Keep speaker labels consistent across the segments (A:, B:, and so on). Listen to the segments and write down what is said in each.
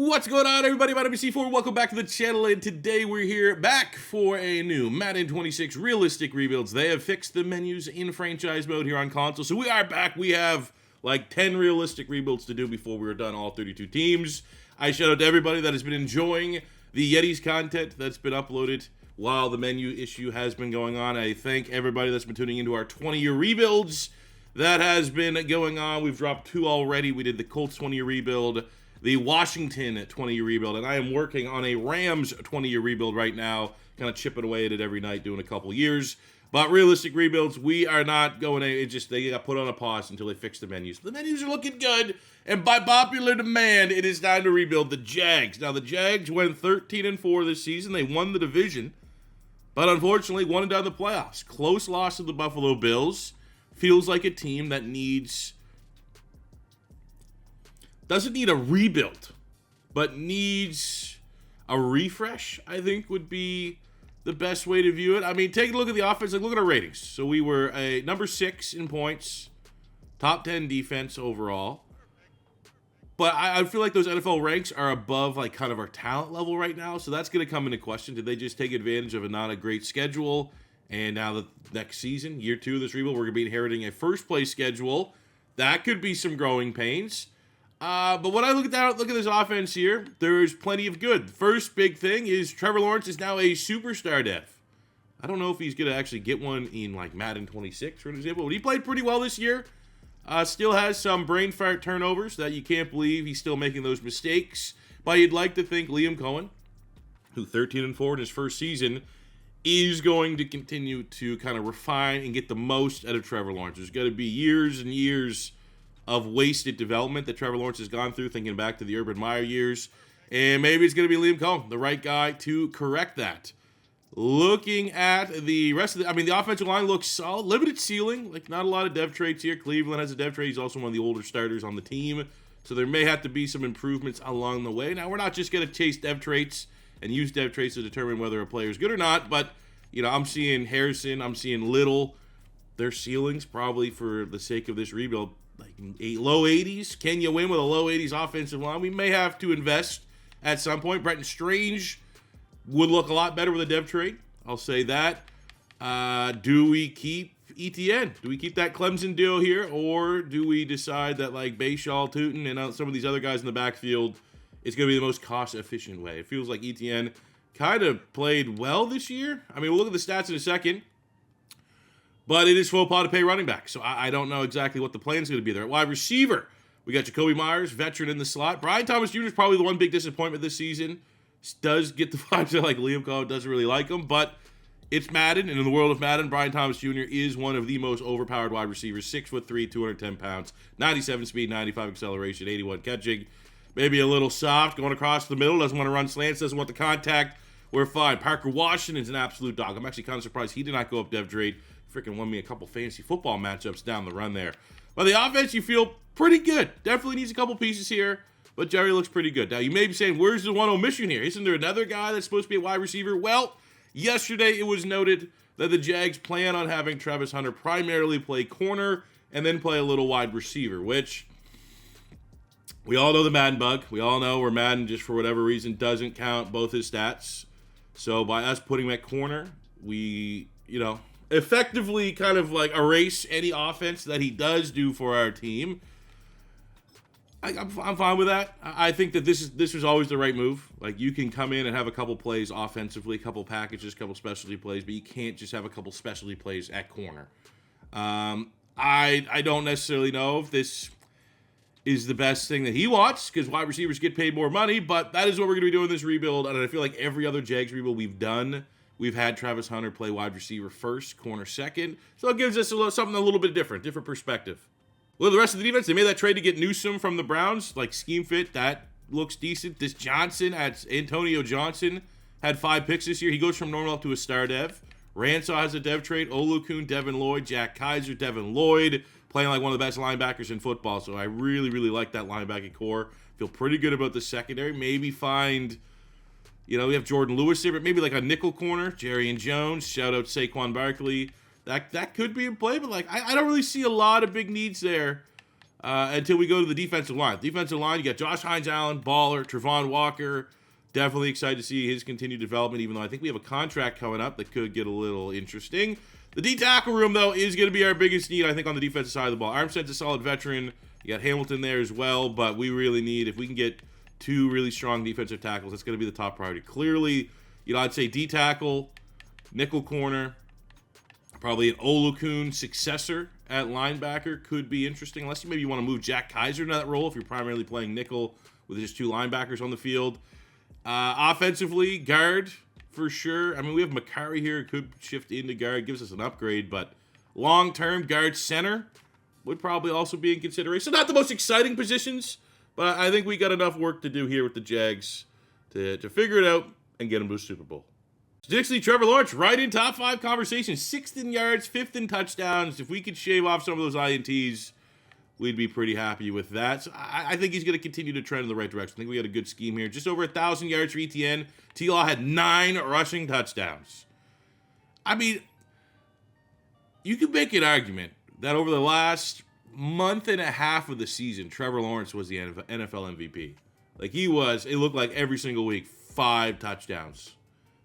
A: What's going on, everybody? My name is C4. Welcome back to the channel, and today we're here back for a new Madden 26 realistic rebuilds. They have fixed the menus in franchise mode here on console, so we are back. We have like 10 realistic rebuilds to do before we're done all 32 teams. I shout out to everybody that has been enjoying the Yetis content that's been uploaded while the menu issue has been going on. I thank everybody that's been tuning into our 20-year rebuilds that has been going on. We've dropped 2 already. We did the Colts 20-year rebuild, the Washington 20-year rebuild, and I am working on a Rams 20-year rebuild right now, kind of chipping away at it every night, doing a couple years. But realistic rebuilds, we are not going to, they got put on a pause until they fix the menus. The menus are looking good, and by popular demand, it is time to rebuild the Jags. Now, the Jags went 13-4 this season. They won the division, but unfortunately, won and down the playoffs. Close loss to the Buffalo Bills. Feels like a team that doesn't need a rebuild, but needs a refresh, I think would be the best way to view it. I mean, take a look at the offense. Like, look at our ratings. So we were a number 6 in points, top 10 defense overall. But I feel like those NFL ranks are above, like, kind of our talent level right now. So that's going to come into question. Did they just take advantage of not a great schedule? And now the next season, year 2 of this rebuild, we're going to be inheriting a first-place schedule. That could be some growing pains. But when I look at this offense here, there's plenty of good. First big thing is Trevor Lawrence is now a superstar dev. I don't know if he's going to actually get one in like Madden 26, for example, but he played pretty well this year. Still has some brain fart turnovers that you can't believe he's still making those mistakes. But you'd like to think Liam Cohen, who 13-4 in his first season, is going to continue to kind of refine and get the most out of Trevor Lawrence. There's going to be years and years of wasted development that Trevor Lawrence has gone through, thinking back to the Urban Meyer years. And maybe it's going to be Liam Cohen, the right guy to correct that. Looking at the rest of the offensive line looks solid. Limited ceiling, like not a lot of dev traits here. Cleveland has a dev trait. He's also one of the older starters on the team. So there may have to be some improvements along the way. Now, we're not just going to chase dev traits and use dev traits to determine whether a player is good or not. But, you know, I'm seeing Harrison, I'm seeing Little. Their ceilings, probably for the sake of this rebuild, like low 80s. Can you win with a low 80s offensive line? We may have to invest at some point. Brenton Strange would look a lot better with a dev trait. I'll say that. Do we keep ETN? Do we keep that Clemson deal here? Or do we decide that like Bayshaw, Tootin, and some of these other guys in the backfield is going to be the most cost-efficient way? It feels like ETN kind of played well this year. I mean, we'll look at the stats in a second. But it is faux pas to pay running back. So I don't know exactly what the plan is going to be there. At wide receiver, we got Jacoby Myers, veteran in the slot. Brian Thomas Jr. is probably the one big disappointment this season. Does get the vibes that like Liam Cohen doesn't really like him. But it's Madden, and in the world of Madden, Brian Thomas Jr. is one of the most overpowered wide receivers. 6'3", 210 pounds, 97 speed, 95 acceleration, 81 catching. Maybe a little soft, going across the middle, doesn't want to run slants, doesn't want the contact. We're fine. Parker Washington's an absolute dog. I'm actually kind of surprised he did not go up dev trade. Freaking won me a couple fantasy football matchups down the run there. But the offense, you feel pretty good. Definitely needs a couple pieces here, but Jerry looks pretty good. Now, you may be saying, where's the one omission here? Isn't there another guy that's supposed to be a wide receiver? Well, yesterday it was noted that the Jags plan on having Travis Hunter primarily play corner and then play a little wide receiver, which we all know the Madden bug. We all know where Madden, just for whatever reason, doesn't count both his stats. So by us putting him at corner, we, effectively kind of like erase any offense that he does do for our team. I'm fine with that. I think that this was always the right move. Like, you can come in and have a couple plays offensively, a couple packages, a couple specialty plays, but you can't just have a couple specialty plays at corner. I don't necessarily know if this is the best thing that he wants, because wide receivers get paid more money, but that is what we're going to be doing this rebuild. And I feel like every other Jags rebuild we've done, we've had Travis Hunter play wide receiver first, corner second. So it gives us something a little bit different perspective. Well, the rest of the defense, they made that trade to get Newsome from the Browns. Like, scheme fit, that looks decent. This Antonio Johnson, had 5 picks this year. He goes from normal up to a star dev. Ransaw has a dev trade. Olukun, Devin Lloyd, Jack Kaiser, Devin Lloyd, playing like one of the best linebackers in football. So I really, really like that linebacking core. Feel pretty good about the secondary. Maybe find... we have Jordan Lewis there, but maybe like a nickel corner, Jerry and Jones. Shout out Saquon Barkley. That could be in play, but like I don't really see a lot of big needs there until we go to the defensive line. Defensive line, you got Josh Hines-Allen, baller, Travon Walker. Definitely excited to see his continued development, even though I think we have a contract coming up that could get a little interesting. The D-tackle room, though, is going to be our biggest need, I think, on the defensive side of the ball. Armstead's a solid veteran. You got Hamilton there as well, but we really need, if we can get 2 really strong defensive tackles, that's going to be the top priority. Clearly, I'd say D-tackle, nickel corner, probably an Olukun successor at linebacker could be interesting, unless you maybe want to move Jack Kaiser into that role if you're primarily playing nickel with just 2 linebackers on the field. Offensively, guard, for sure. I mean, we have Makari here, could shift into guard, gives us an upgrade, but long-term guard center would probably also be in consideration. So not the most exciting positions, but I think we got enough work to do here with the Jags to figure it out and get them to the Super Bowl. Statistically, Trevor Lawrence right in top 5 conversation. 6th in yards, 5th in touchdowns. If we could shave off some of those INTs, we'd be pretty happy with that. So I think he's going to continue to trend in the right direction. I think we got a good scheme here. Just over 1,000 yards for ETN. T-Law had 9 rushing touchdowns. I mean, you could make an argument that over the last month and a half of the season, Trevor Lawrence was the NFL MVP. Like, he was, it looked like every single week, 5 touchdowns.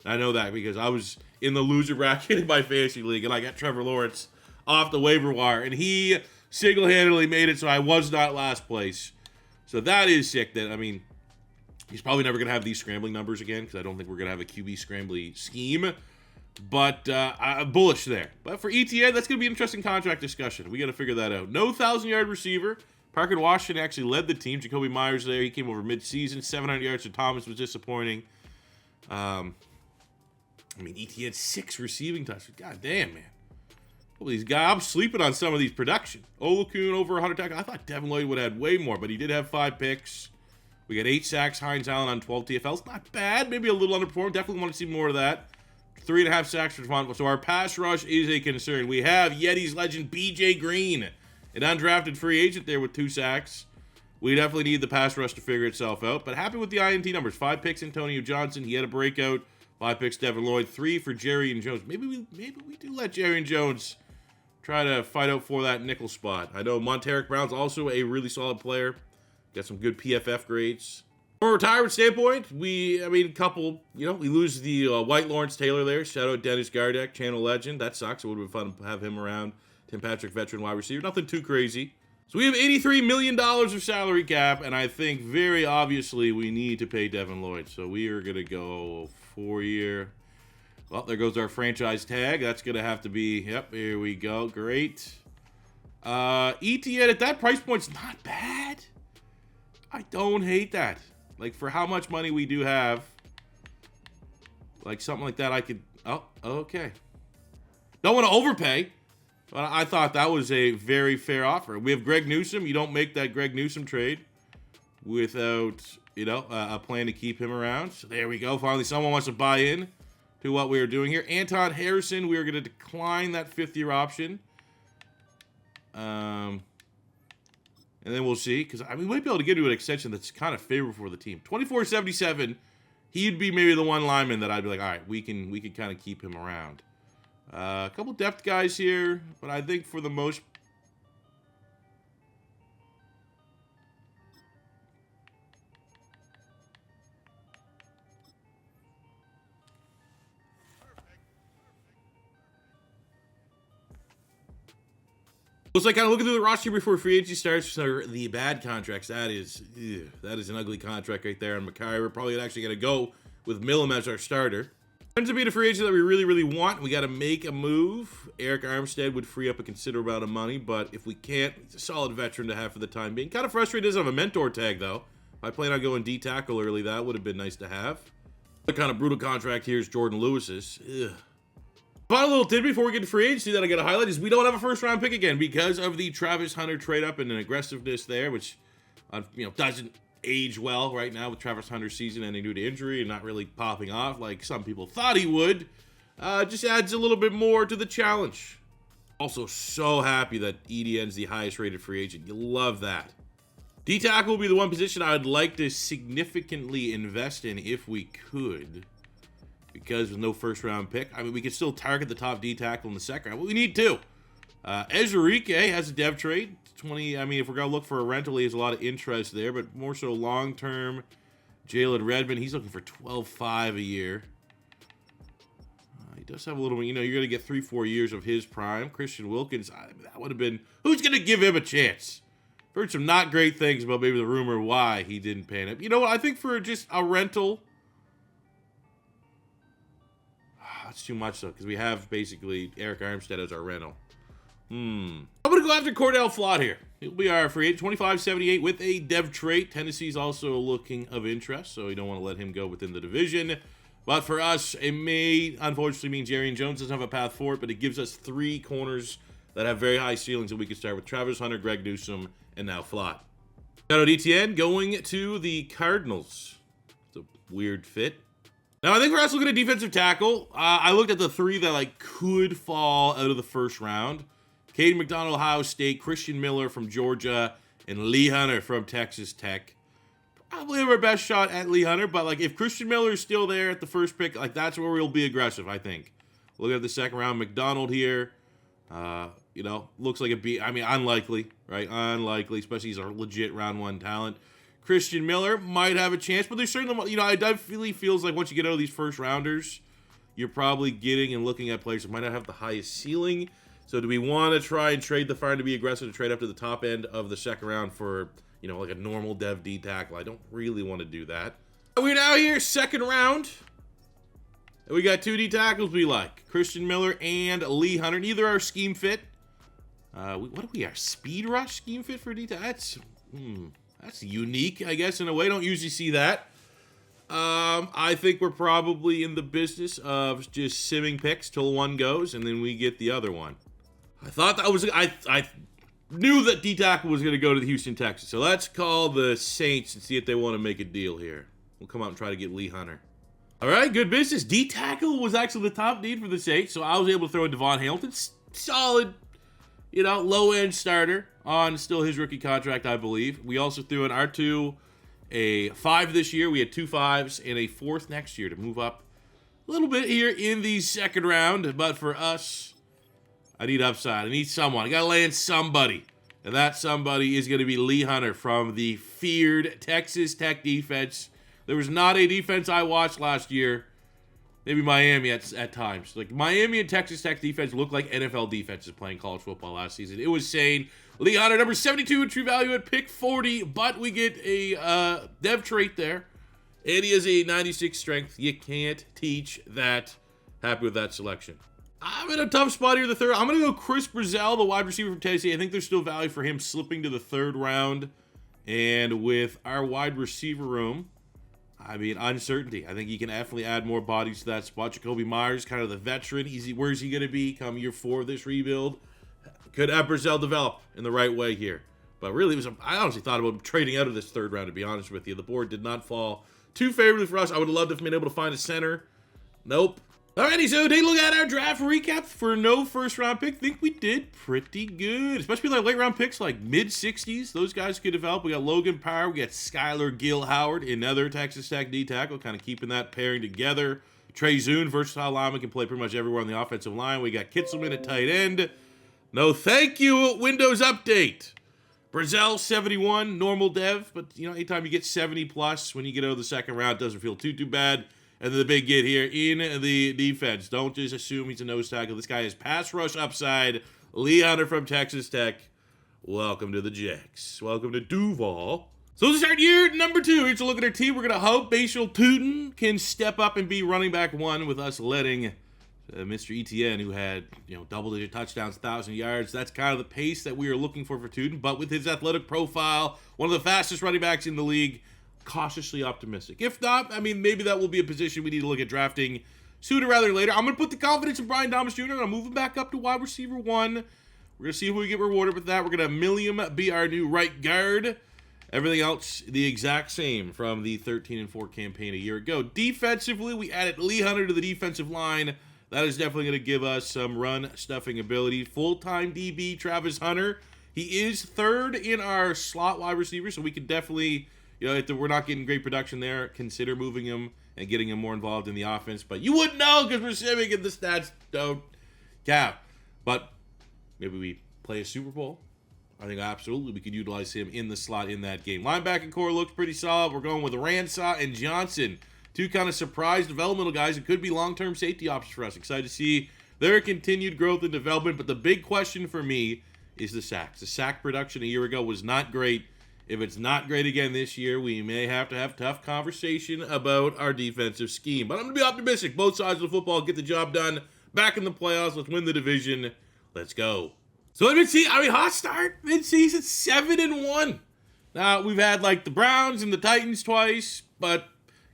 A: I know that because I was in the loser bracket in my fantasy league, and I got Trevor Lawrence off the waiver wire, and he single-handedly made it so I was not last place. So that is sick. That, I mean, he's probably never going to have these scrambling numbers again because I don't think we're going to have a QB scrambly scheme. But I'm bullish there. But for ETN, that's going to be an interesting contract discussion. We got to figure that out. No 1,000-yard receiver. Parker Washington actually led the team. Jacoby Myers there. He came over mid-season. 700 yards to Thomas was disappointing. I mean, ETN 6 receiving touchdowns. God damn, man. Well, these guys, I'm sleeping on some of these production. Olukun over 100 tackles. I thought Devin Lloyd would have had way more, but he did have 5 picks. We got 8 sacks. Hines-Allen on 12 TFLs. Not bad. Maybe a little underperformed. Definitely want to see more of that. 3.5 sacks for Travon. So our pass rush is a concern. We have Yeti's legend BJ Green, an undrafted free agent there with 2 sacks. We definitely need the pass rush to figure itself out. But happy with the INT numbers. 5 picks, Antonio Johnson. He had a breakout. 5 picks, Devin Lloyd. 3 for Jerry and Jones. Maybe we do let Jerry and Jones try to fight out for that nickel spot. I know Monteric Brown's also a really solid player. Got some good PFF grades. From a retirement standpoint, we lose the White Lawrence Taylor there. Shout out Dennis Gardeck, channel legend. That sucks. It would have been fun to have him around. Tim Patrick, veteran wide receiver. Nothing too crazy. So we have $83 million of salary cap, and I think very obviously we need to pay Devin Lloyd. So we are going to go 4-year. Well, there goes our franchise tag. That's going to have to be, yep, here we go. Great. ETN at that price point's not bad. I don't hate that. Like, for how much money we do have, like, something like that I could, oh, okay. Don't want to overpay, but I thought that was a very fair offer. We have Greg Newsome. You don't make that Greg Newsome trade without, a plan to keep him around. So there we go. Finally, someone wants to buy in to what we are doing here. Anton Harrison, we are going to decline that 5th-year option. And then we'll see, because we might be able to get to an extension that's kind of favorable for the team. 24.77, he'd be maybe the one lineman that I'd be like, all right, we can kind of keep him around. A couple depth guys here, but I think for the most. Looks like kind of looking through the roster before free agency starts. So the bad contracts, that is an ugly contract right there on Makari. We're probably actually going to go with Millam as our starter. Turns to be a free agent that we really, really want. We got to make a move. Eric Armstead would free up a considerable amount of money, but if we can't, he's a solid veteran to have for the time being. Kind of frustrated doesn't have a mentor tag, though. If I plan on going D-tackle early, that would have been nice to have. The kind of brutal contract here is Jordan Lewis's. Ugh. Final little tidbit before we get to free agency that I got to highlight is we don't have a first-round pick again because of the Travis Hunter trade-up and an aggressiveness there, which doesn't age well right now with Travis Hunter's season ending due to injury and not really popping off like some people thought he would. Just adds a little bit more to the challenge. Also, so happy that EDN's the highest-rated free agent. You love that. D-tackle will be the one position I would like to significantly invest in if we could. Because with no first-round pick, we could still target the top D-tackle in the second round. But we need 2. Ezerike has a dev trade. 20, I mean, if we're going to look for a rental, he has a lot of interest there, but more so long-term. Jalen Redmond, he's looking for $12.5 a year. He does have a little, you're going to get 3-4 years of his prime. Christian Wilkins, that would have been, who's going to give him a chance? Heard some not great things about maybe the rumor why he didn't pan up. You know what? I think for just a rental, that's too much though, because we have basically Eric Armstead as our rental. I'm going to go after Cordell Flott here. He'll be our free agent, 25.78 with a dev trait. Tennessee's also looking of interest, so you don't want to let him go within the division. But for us, it may unfortunately mean Jarian Jones doesn't have a path forward, but it gives us 3 corners that have very high ceilings that we can start with Travis Hunter, Greg Newsome, and now Flott. Shadow DTN going to the Cardinals. It's a weird fit. Now, I think for us looking at defensive tackle, I looked at the 3 that could fall out of the first round. Caden McDonald, Ohio State, Christian Miller from Georgia, and Lee Hunter from Texas Tech. Probably have our best shot at Lee Hunter, but if Christian Miller is still there at the first pick, that's where we'll be aggressive, I think. Looking at the second round, McDonald here, looks like unlikely, right? Unlikely, especially he's a legit round 1 talent. Christian Miller might have a chance, but there's certainly, it definitely feels like once you get out of these first rounders, you're probably getting and looking at players that might not have the highest ceiling. So do we want to try and trade the fire to be aggressive to trade up to the top end of the second round for, like a normal dev D tackle? I don't really want to do that. We're now here, second round. We got 2 D tackles we like. Christian Miller and Lee Hunter. Neither are scheme fit. What do we are? Speed rush scheme fit for D tackle? That's unique, I guess, in a way. Don't usually see that. I think we're probably in the business of just simming picks till one goes, and then we get the other one. I thought that was, I knew that D-tackle was going to go to the Houston Texans. So let's call the Saints and see if they want to make a deal here. We'll come out and try to get Lee Hunter. All right, good business. D-tackle was actually the top need for the Saints, so I was able to throw in Devon Hamilton. Solid, low-end starter on still his rookie contract, I believe. We also threw in R2, a 5 this year. We had 2 5s and a 4th next year to move up a little bit here in the second round. But for us, I need upside. I need someone. I got to land somebody. And that somebody is going to be Lee Hunter from the feared Texas Tech defense. There was not a defense I watched last year. Maybe Miami at times. Miami and Texas Tech defense looked like NFL defenses playing college football last season. It was insane. Lee Hunter, number 72 in true value at pick 40. But we get a dev trait there. And he has a 96 strength. You can't teach that. Happy with that selection. I'm in a tough spot here, the third. I'm going to go Chris Brazell, the wide receiver from Tennessee. I think there's still value for him slipping to the 3rd round. And with our wide receiver room, uncertainty. I think he can definitely add more bodies to that spot. Jacoby Myers, kind of the veteran. Where's he going to be come year 4 of this rebuild? Could Brazell develop in the right way here? But really, I honestly thought about trading out of this 3rd round, to be honest with you. The board did not fall too favorably for us. I would have loved to have been able to find a center. Nope. Alrighty, so take a look at our draft recap for no first-round pick. Think we did pretty good, especially late-round picks mid-60s. Those guys could develop. We got Logan Power. We got Skylar Gill-Howard, another Texas Tech D-tackle, kind of keeping that pairing together. Trey Zune, versatile lineman, can play pretty much everywhere on the offensive line. We got Kitzelman at tight end. No thank you, Windows Update. Brazell, 71, normal dev, but anytime you get 70+, when you get out of the second round, it doesn't feel too bad. And then the big get here in the defense. Don't just assume he's a nose tackle. This guy is pass rush upside. Lee Hunter from Texas Tech. Welcome to the Jags. Welcome to Duval. So let's start year number 2. Here's a look at our team. We're going to hope Bashal Tootin can step up and be running back 1 with us letting Mr. ETN, who had double-digit touchdowns, 1,000 yards. That's kind of the pace that we are looking for Tootin. But with his athletic profile, one of the fastest running backs in the league, cautiously optimistic. If not, maybe that will be a position we need to look at drafting sooner rather than later. I'm going to put the confidence in Brian Thomas Jr. I'm going to move him back up to wide receiver 1. We're going to see if we get rewarded with that. We're going to have Milliam be our new right guard. Everything else, the exact same from the 13-4 campaign a year ago. Defensively, we added Lee Hunter to the defensive line. That is definitely going to give us some run-stuffing ability. Full-time DB, Travis Hunter. He is 3rd in our slot wide receiver, so we could definitely... if we're not getting great production there, consider moving him and getting him more involved in the offense. But you wouldn't know because we're simming and the stats don't count. But Maybe we play a Super Bowl. I think absolutely we could utilize him in the slot in that game. Linebacking core looks pretty solid. We're going with Ransaw and Johnson. Two kind of surprise developmental guys. It could be long-term safety options for us. Excited to see their continued growth and development. But the big question for me is the sacks. The sack production a year ago was not great. If it's not great again this year, we may have to have tough conversation about our defensive scheme. But I'm going to be optimistic. Both sides of the football get the job done. Back in the playoffs. Let's win the division. Let's go. So let me see. Hot start. Mid-season, 7-1. Now, we've had like the Browns and the Titans twice, but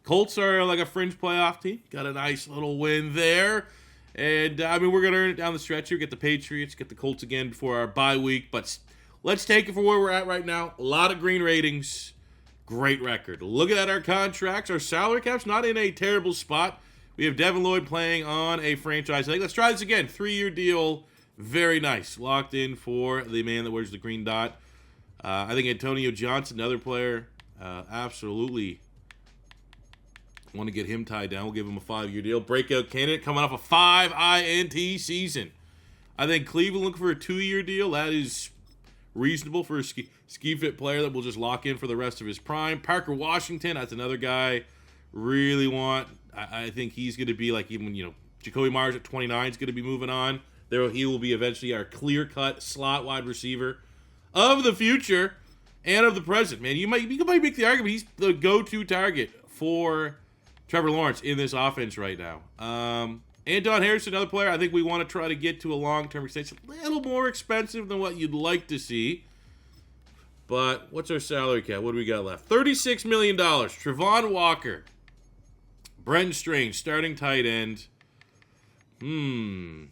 A: Colts are like a fringe playoff team. Got a nice little win there. And, we're going to earn it down the stretch here. Get the Patriots, get the Colts again before our bye week. But let's take it for where we're at right now. A lot of green ratings. Great record. Looking at our contracts, our salary cap's not in a terrible spot. We have Devin Lloyd playing on a franchise tag. Let's try this again. 3-year deal. Very nice. Locked in for the man that wears the green dot. I think Antonio Johnson, another player, absolutely want to get him tied down. We'll give him a 5-year deal. Breakout candidate coming off a 5 INT season. I think Cleveland looking for a 2-year deal. That is reasonable for a ski-fit player that will just lock in for the rest of his prime. Parker Washington, that's another guy really want. I think he's going to be like even, Jacoby Myers at 29 is going to be moving on. He will be eventually our clear-cut slot wide receiver of the future and of the present. Man, you can make the argument he's the go-to target for Trevor Lawrence in this offense right now. Anton Harrison, another player I think we want to try to get to a long-term extension. A little more expensive than what you'd like to see. But what's our salary cap? What do we got left? $36 million. Travon Walker. Brenton Strange, starting tight end. I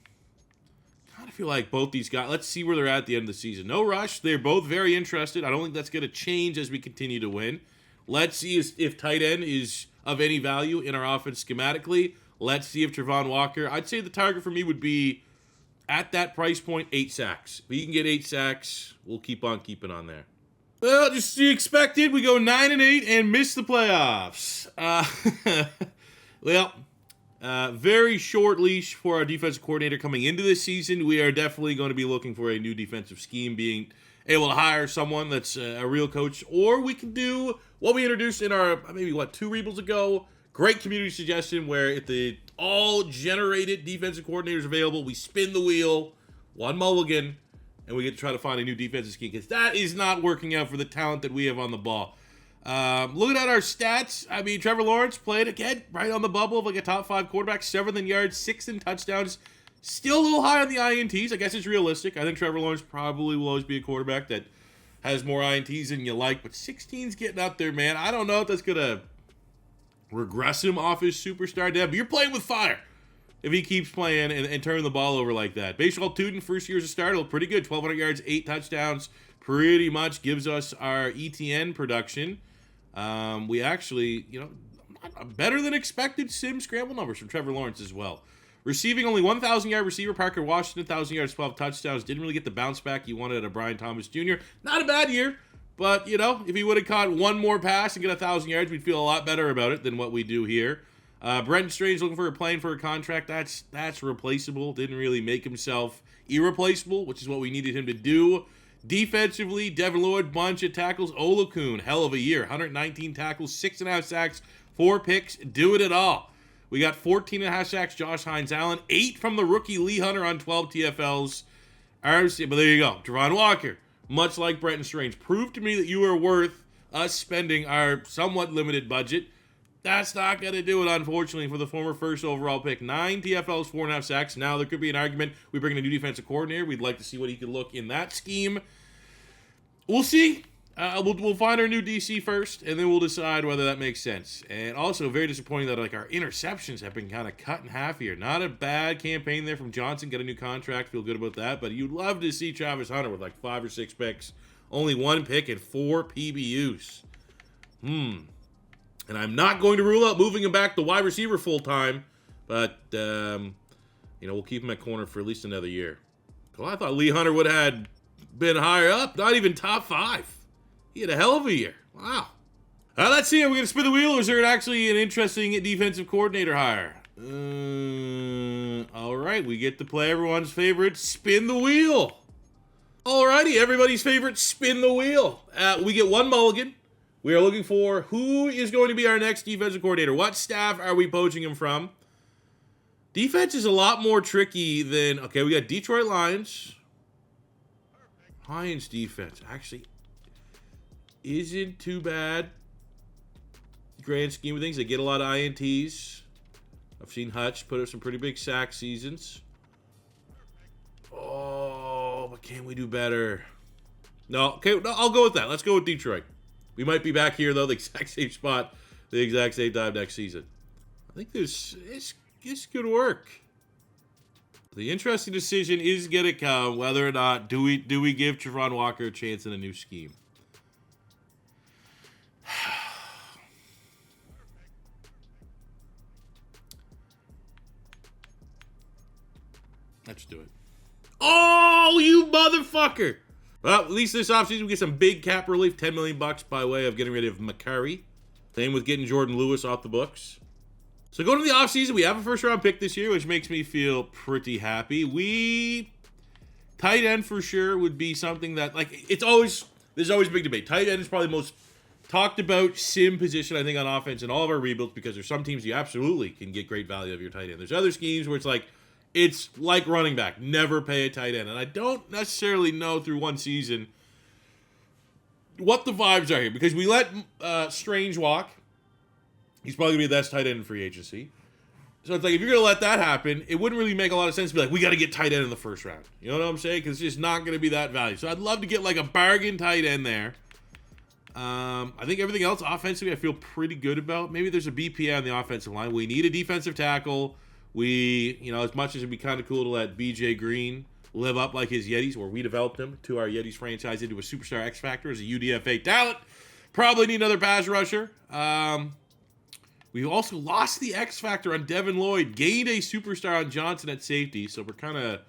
A: feel like both these guys, let's see where they're at the end of the season. No rush. They're both very interested. I don't think that's going to change as we continue to win. Let's see if tight end is of any value in our offense schematically. Let's see if Travon Walker, I'd say the target for me would be at that price point, 8 sacks. If you can get 8 sacks, we'll keep on keeping on there. Well, just the expected. We go 9-8 and miss the playoffs. Very short leash for our defensive coordinator coming into this season. We are definitely going to be looking for a new defensive scheme, being able to hire someone that's a real coach. Or we can do what we introduced in our, 2 rebuilds ago. Great community suggestion where if the all-generated defensive coordinators available, we spin the wheel, one mulligan, and we get to try to find a new defensive scheme. Because that is not working out for the talent that we have on the ball. Looking at our stats, Trevor Lawrence played again right on the bubble of like a top 5 quarterback, 7th in yards, 6th in touchdowns. Still a little high on the INTs. I guess it's realistic. I think Trevor Lawrence probably will always be a quarterback that has more INTs than you like, but 16's getting up there, man. I don't know if that's going to regress him off his superstar dad, but you're playing with fire if he keeps playing and turning the ball over like that. Baseball Tootin, first year as a starter, looked pretty good. 1,200 yards, 8 touchdowns. Pretty much gives us our ETN production. We actually, better than expected sim scramble numbers from Trevor Lawrence as well. Receiving only 1,000-yard receiver, Parker Washington, 1,000 yards, 12 touchdowns. Didn't really get the bounce back you wanted out of Brian Thomas Jr. Not a bad year, but, if he would have caught one more pass and get 1,000 yards, we'd feel a lot better about it than what we do here. Brenton Strange playing for a contract. That's replaceable. Didn't really make himself irreplaceable, which is what we needed him to do. Defensively, Devin Lloyd, bunch of tackles. Olakun, hell of a year. 119 tackles, 6.5 sacks, 4 picks. Do it at all. We got 14.5 sacks, Josh Hines-Allen. 8 from the rookie Lee Hunter on 12 TFLs. But there you go. Travon Walker, much like Brenton Strange, proved to me that you are worth us spending our somewhat limited budget. That's not going to do it, unfortunately, for the former first overall pick. 9 TFLs, 4.5 sacks. Now, there could be an argument. We bring in a new defensive coordinator. We'd like to see what he could look in that scheme. We'll see. We'll find our new DC first, and then we'll decide whether that makes sense. And also, very disappointing that our interceptions have been kind of cut in half here. Not a bad campaign there from Johnson. Get a new contract. Feel good about that. But you'd love to see Travis Hunter with 5 or 6 picks. Only 1 pick and 4 PBUs. And I'm not going to rule out moving him back to wide receiver full-time. But, we'll keep him at corner for at least another year. Well, I thought Lee Hunter would have been higher up. Not even top 5. He had a hell of a year. Wow. Let's see. Are we going to spin the wheel, or is there actually an interesting defensive coordinator hire? All right. We get to play everyone's favorite spin the wheel. Alrighty, everybody's favorite spin the wheel. We get one mulligan. We are looking for who is going to be our next defensive coordinator. What staff are we poaching him from? Defense is a lot more tricky than... Okay, we got Detroit Lions. Hines defense actually isn't too bad. Grand scheme of things, they get a lot of INTs. I've seen Hutch put up some pretty big sack seasons. Oh, but can we do better? No, okay, no, I'll go with that. Let's go with Detroit. We might be back here, though, the exact same spot, the exact same time next season. I think this could work. The interesting decision is going to come whether or not do we give Travon Walker a chance in a new scheme. Let's do it. Oh, you motherfucker! Well, at least this offseason we get some big cap relief, $10 million by way of getting rid of McCurry. Same with getting Jordan Lewis off the books. So going to the offseason, we have a first-round pick this year, which makes me feel pretty happy. Tight end for sure would be something that, like, there's always a big debate. Tight end is probably the most talked about sim position, I think, on offense in all of our rebuilds, because there's some teams you absolutely can get great value of your tight end. There's other schemes where it's like running back. Never pay a tight end. And I don't necessarily know through one season what the vibes are here, because we let Strange walk. He's probably going to be the best tight end in free agency. So it's like, if you're going to let that happen, it wouldn't really make a lot of sense to be like, we got to get tight end in the first round. You know what I'm saying? Because it's just not going to be that value. So I'd love to get like a bargain tight end there. I think everything else offensively I feel pretty good about. Maybe there's a BPA on the offensive line. We need a defensive tackle. As much as it'd be kind of cool to let BJ Green live up like his Yetis, or we developed him to our Yetis franchise into a superstar X Factor as a UDFA talent. Probably need another pass rusher. We've also lost the X Factor on Devin Lloyd, gained a superstar on Johnson at safety, so we're kind of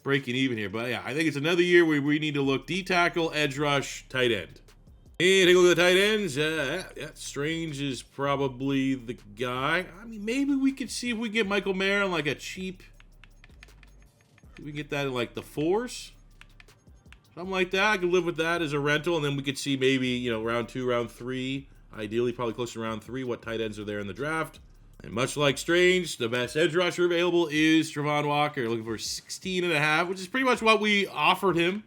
A: breaking even here. But yeah, I think it's another year where we need to look D-tackle, edge rush, tight end. And take a look at the tight ends. Strange is probably the guy. I mean, maybe we could see if we get Michael Mayer on like a cheap... We get that in like the 4s? Something like that. I could live with that as a rental, and then we could see maybe, round 2, round 3. Ideally, probably close to round 3, what tight ends are there in the draft. And much like Strange, the best edge rusher available is Travon Walker, looking for 16.5, which is pretty much what we offered him.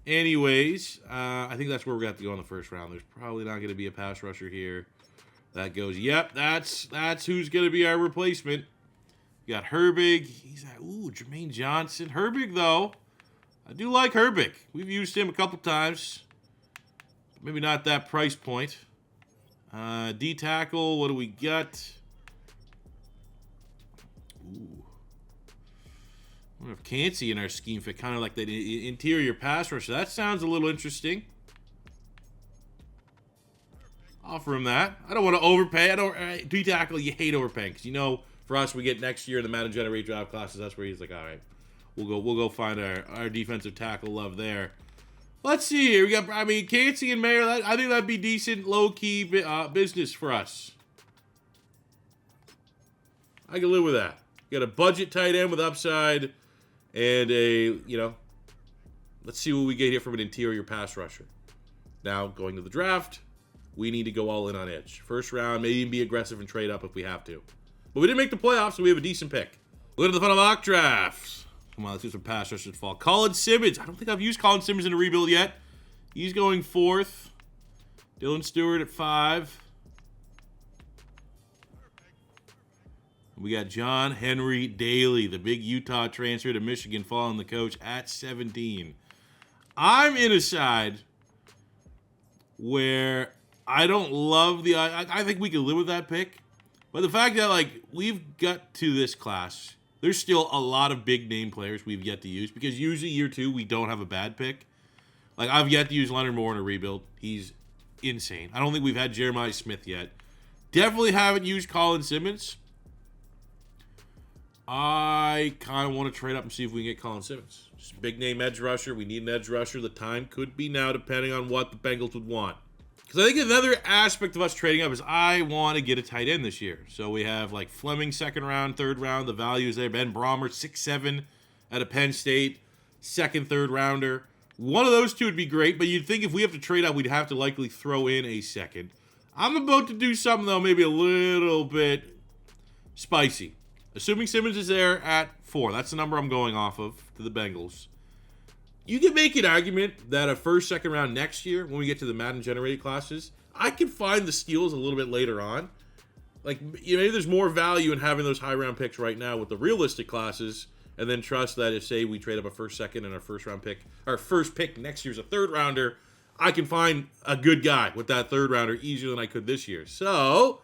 A: Anyways, I think that's where we're going to have to go in the first round. There's probably not going to be a pass rusher here. That goes, yep, that's who's going to be our replacement. We got Herbig. He's at, Jermaine Johnson. Herbig, though, I do like Herbig. We've used him a couple times. Maybe not that price point. D-tackle, what do we got? Ooh. I wonder if Cansey in our scheme fit kind of like that interior pass rusher. That sounds a little interesting. Offer him that. I don't want to overpay. D-tackle, you hate overpaying, because for us, we get next year in the Madden Generate draft classes. That's where he's like, all right, we'll go find our defensive tackle love there. Let's see here. We got, Cansey and Mayer. I think that'd be decent, low-key business for us. I can live with that. Got a budget tight end with upside and let's see what we get here from an interior pass rusher. Now, going to the draft, we need to go all in on edge. First round, maybe even be aggressive and trade up if we have to. But we didn't make the playoffs, so we have a decent pick. Go to the final mock drafts. Come on, let's do some pass rushers fall. Colin Simmons. I don't think I've used Colin Simmons in a rebuild yet. He's going 4th. Dylan Stewart at 5. We got John Henry Daly, the big Utah transfer to Michigan, following the coach at 17. I'm in a side where I don't love the... I think we can live with that pick. But the fact that, we've got to this class... There's still a lot of big-name players we've yet to use, because usually year 2, we don't have a bad pick. I've yet to use Leonard Moore in a rebuild. He's insane. I don't think we've had Jeremiah Smith yet. Definitely haven't used Colin Simmons. I kind of want to trade up and see if we can get Colin Simmons. Just a big-name edge rusher. We need an edge rusher. The time could be now, depending on what the Bengals would want. Because I think another aspect of us trading up is I want to get a tight end this year. So we have Fleming 2nd round, 3rd round. The value is there. Ben Brommer 6'7" at a Penn State, 2nd, 3rd rounder. One of those two would be great, but you'd think if we have to trade up, we'd have to likely throw in a second. I'm about to do something, though, maybe a little bit spicy. Assuming Simmons is there at 4. That's the number I'm going off of to the Bengals. You can make an argument that a first, second round next year, when we get to the Madden generated classes, I can find the steals a little bit later on. Like, maybe there's more value in having those high round picks right now with the realistic classes, and then trust that if, say, we trade up a first, second, and our first round pick, our first pick next year's a third rounder, I can find a good guy with that third rounder easier than I could this year. So,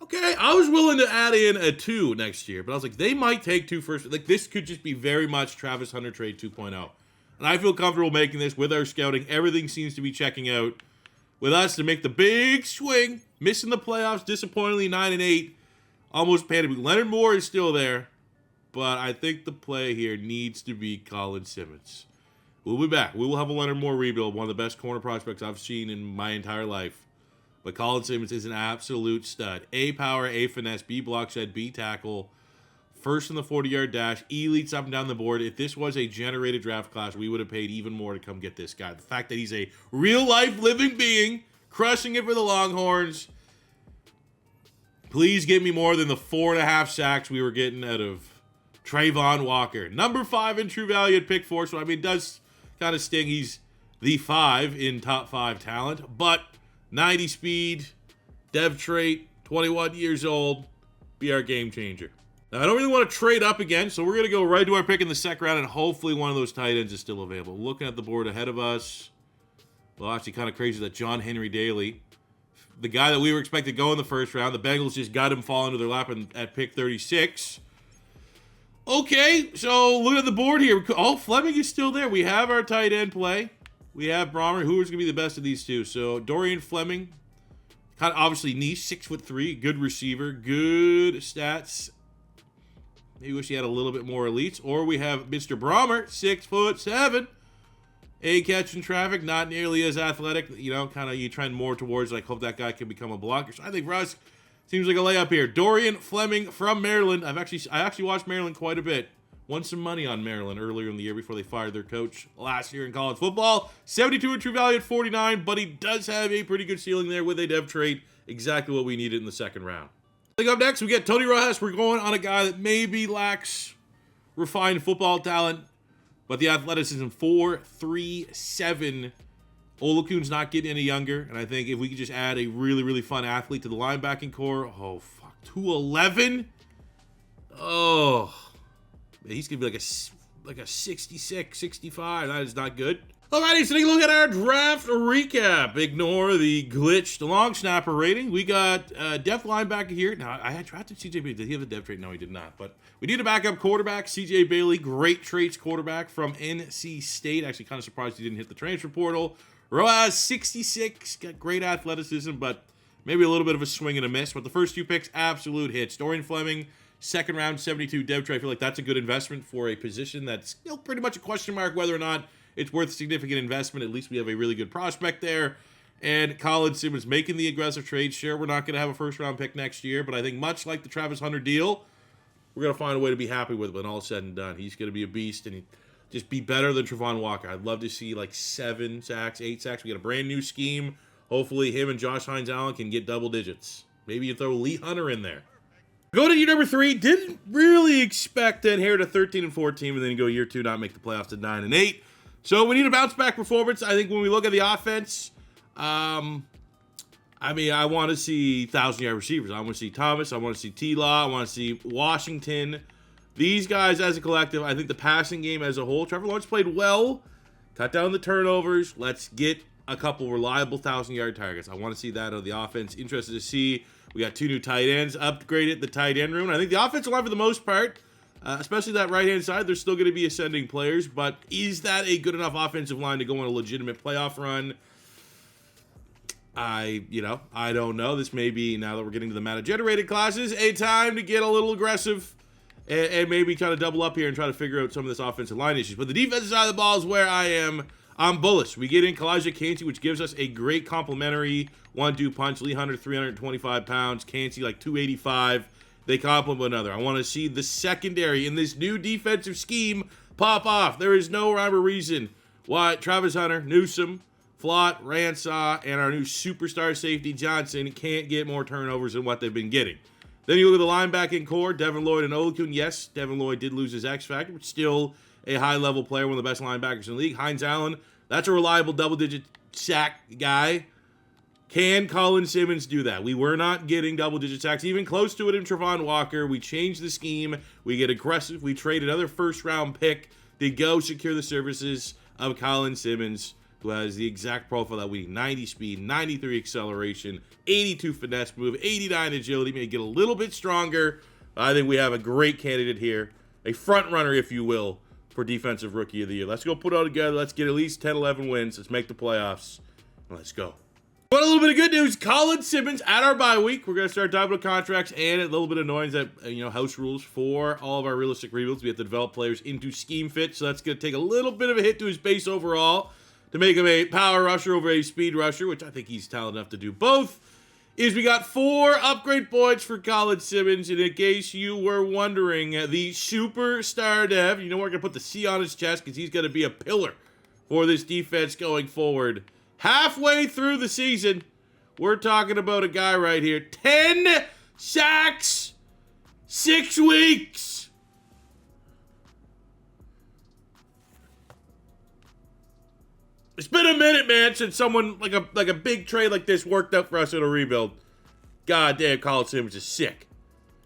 A: okay, I was willing to add in a 2 next year, but I was like, they might take 2 first. Like, this could just be very much Travis Hunter trade 2.0. And I feel comfortable making this with our scouting. Everything seems to be checking out with us to make the big swing. Missing the playoffs, disappointingly 9-8. Almost panicked. Leonard Moore is still there. But I think the play here needs to be Colin Simmons. We'll be back. We will have a Leonard Moore rebuild, one of the best corner prospects I've seen in my entire life. But Colin Simmons is an absolute stud. A power, A finesse, B block shed, B tackle. First in the 40-yard dash, elites up and down the board. If this was a generated draft class, we would have paid even more to come get this guy. The fact that he's a real-life living being, crushing it for the Longhorns. Please give me more than the 4.5 sacks we were getting out of Travon Walker. Number 5 in true value at pick 4. So, I mean, it does kind of sting. He's the 5 in top 5 talent. But 90 speed, dev trait, 21 years old, be our game changer. Now, I don't really want to trade up again, so we're going to go right to our pick in the second round, and hopefully one of those tight ends is still available. Looking at the board ahead of us, well, actually kind of crazy that John Henry Daly, the guy that we were expected to go in the first round, the Bengals just got him fall into their lap at pick 36. Okay, so look at the board here. Oh, Fleming is still there. We have our tight end play. We have Brommer. Who is going to be the best of these two? So Dorian Fleming, kind of obviously niche, 6'3", good receiver, good stats. Maybe wish he had a little bit more elites. Or we have Mr. Brommer, 6'7", a catch in traffic, not nearly as athletic. You know, kind of you trend more towards like hope that guy can become a blocker. So I think Russ seems like a layup here. Dorian Fleming from Maryland. I actually watched Maryland quite a bit. Won some money on Maryland earlier in the year before they fired their coach last year in college football. 72 in true value at 49, but he does have a pretty good ceiling there with a dev trade. Exactly what we needed in the second round. I think up next, we get Tony Rojas. We're going on a guy that maybe lacks refined football talent, but the athleticism, 4.37. Olakun's not getting any younger, and I think if we could just add a really, really fun athlete to the linebacking core, oh, fuck, 211? Oh, man, he's going to be like a 66, 65. That is not good. Alrighty, so take a look at our draft recap. Ignore the glitched long snapper rating. We got depth linebacker here. Now, I had drafted CJ Bailey. Did he have a depth trait? No, he did not. But we need a backup quarterback. CJ Bailey, great traits quarterback from NC State. Actually, kind of surprised he didn't hit the transfer portal. Roaz, 66, got great athleticism, but maybe a little bit of a swing and a miss. But the first 2 picks, absolute hits. Dorian Fleming, second round, 72 dev trait. I feel like that's a good investment for a position that's pretty much a question mark whether or not it's worth significant investment. At least we have a really good prospect there. And Colin Simmons making the aggressive trade. Sure, we're not going to have a first-round pick next year, but I think much like the Travis Hunter deal, we're going to find a way to be happy with it when all is said and done. He's going to be a beast and just be better than Travon Walker. I'd love to see like 7 sacks, 8 sacks. We got a brand new scheme. Hopefully him and Josh Hines-Allen can get double digits. Maybe you throw Lee Hunter in there. Go to year number 3. Didn't really expect to inherit a 13-14, and then go year 2, not make the playoffs to 9-8. So we need a bounce-back performance. I think when we look at the offense, I want to see 1,000-yard receivers. I want to see Thomas. I want to see T-Law. I want to see Washington. These guys as a collective, I think the passing game as a whole, Trevor Lawrence played well. Cut down the turnovers. Let's get a couple reliable 1,000-yard targets. I want to see that out of the offense. Interested to see. We got 2 new tight ends. Upgraded the tight end room. I think the offensive line for the most part, especially that right-hand side, there's still going to be ascending players, but is that a good enough offensive line to go on a legitimate playoff run? I don't know. This may be, now that we're getting to the Madden-generated classes, a time to get a little aggressive and maybe try to double up here and try to figure out some of this offensive line issues. But the defensive side of the ball is where I'm bullish. We get in Kalijah Kancey, which gives us a great complementary 1-2 punch. Lee Hunter, 325 pounds. Kancey, like 285. They complement one another. I want to see the secondary in this new defensive scheme pop off. There is no rhyme or reason what Travis Hunter, Newsome, Flott, Ransaw, and our new superstar safety Johnson can't get more turnovers than what they've been getting. Then you look at the linebacking core, Devin Lloyd and Olakun. Yes, Devin Lloyd did lose his X factor, but still a high-level player, one of the best linebackers in the league. Hines-Allen, that's a reliable double-digit sack guy. Can Colin Simmons do that? We were not getting double-digit sacks, even close to it in Travon Walker. We changed the scheme. We get aggressive. We trade another first-round pick to go secure the services of Colin Simmons, who has the exact profile that we need. 90 speed, 93 acceleration, 82 finesse move, 89 agility. May get a little bit stronger. I think we have a great candidate here. A front runner, if you will, for Defensive Rookie of the Year. Let's go put it all together. Let's get at least 10, 11 wins. Let's make the playoffs. Let's go. But a little bit of good news. Colin Simmons at our bye week. We're going to start diving into contracts and a little bit of noise that, house rules for all of our realistic rebuilds. We have to develop players into scheme fit. So that's going to take a little bit of a hit to his base overall to make him a power rusher over a speed rusher, which I think he's talented enough to do both. Is we got 4 upgrade points for Colin Simmons. And in case you were wondering, the superstar dev, we're going to put the C on his chest because he's going to be a pillar for this defense going forward. Halfway through the season, we're talking about a guy right here. 10 sacks, 6 weeks. It's been a minute, man, since someone like a big trade like this worked out for us in a rebuild. God damn, Colin Simmons is sick.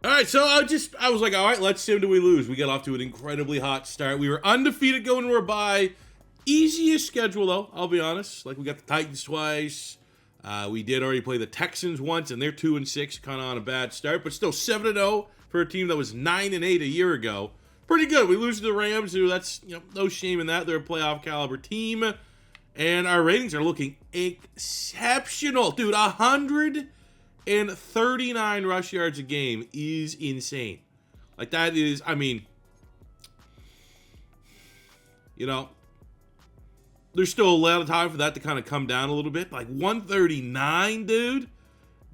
A: All right, so I was like, all right, let's see, do we lose? We got off to an incredibly hot start. We were undefeated going to our bye. Easiest schedule, though, I'll be honest. Like, we got the Titans twice. We did already play the Texans once, and they're 2-6, kind of on a bad start. But still 7-0 for a team that was 9-8 a year ago. Pretty good. We lose to the Rams, who that's, no shame in that. They're a playoff caliber team. And our ratings are looking exceptional. Dude, 139 rush yards a game is insane. Like, that is, there's still a lot of time for that to kind of come down a little bit. Like 139, dude.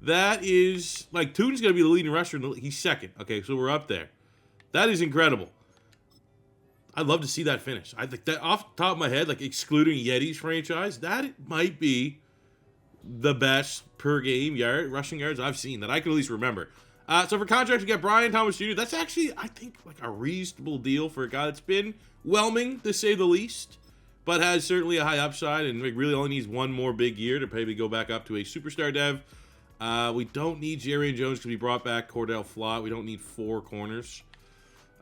A: That is like Tootin's going to be the leading rusher. He's second. Okay, so we're up there. That is incredible. I'd love to see that finish. I think that off the top of my head, like excluding Yeti's franchise, that might be the best per game rushing yards I've seen that I can at least remember. So for contracts, we got Brian Thomas Jr. That's actually, I think, like a reasonable deal for a guy that's been whelming, to say the least, but has certainly a high upside and really only needs one more big year to maybe go back up to a superstar dev. We don't need Jerry Jones because we brought back Cordell Flott. We don't need 4 corners.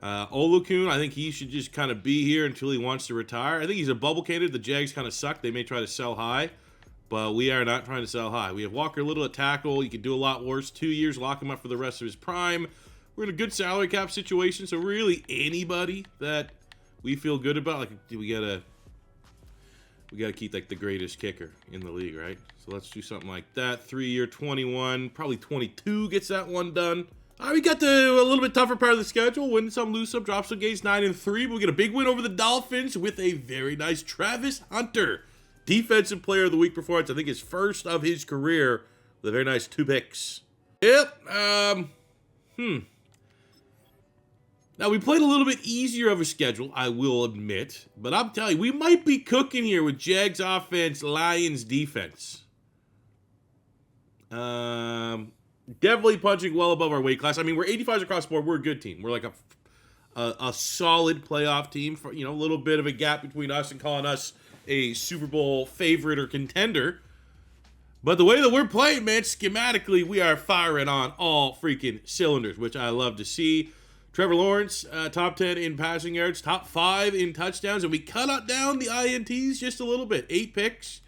A: Olakun, I think he should just kind of be here until he wants to retire. I think he's a bubble candidate. The Jags kind of suck. They may try to sell high, but we are not trying to sell high. We have Walker Little at tackle. He could do a lot worse. 2 years, lock him up for the rest of his prime. We're in a good salary cap situation, so really anybody that we feel good about, like we gotta keep like the greatest kicker in the league, right? So let's do something like that. 3-year, 21, probably 22 gets that one done. All right, we got a little bit tougher part of the schedule. Win some, lose some, drop some games, 9-3. We'll get a big win over the Dolphins with a very nice Travis Hunter Defensive Player of the Week performance. I think his first of his career with a very nice 2 picks. Yep. Now, we played a little bit easier of a schedule, I will admit. But I'm telling you, we might be cooking here with Jags offense, Lions defense. Definitely punching well above our weight class. I mean, we're 85s across the board. We're a good team. We're like a solid playoff team. For, a little bit of a gap between us and calling us a Super Bowl favorite or contender. But the way that we're playing, man, schematically, we are firing on all freaking cylinders, which I love to see. Trevor Lawrence, top 10 in passing yards, top 5 in touchdowns, and we cut down the INTs just a little bit. 8 picks.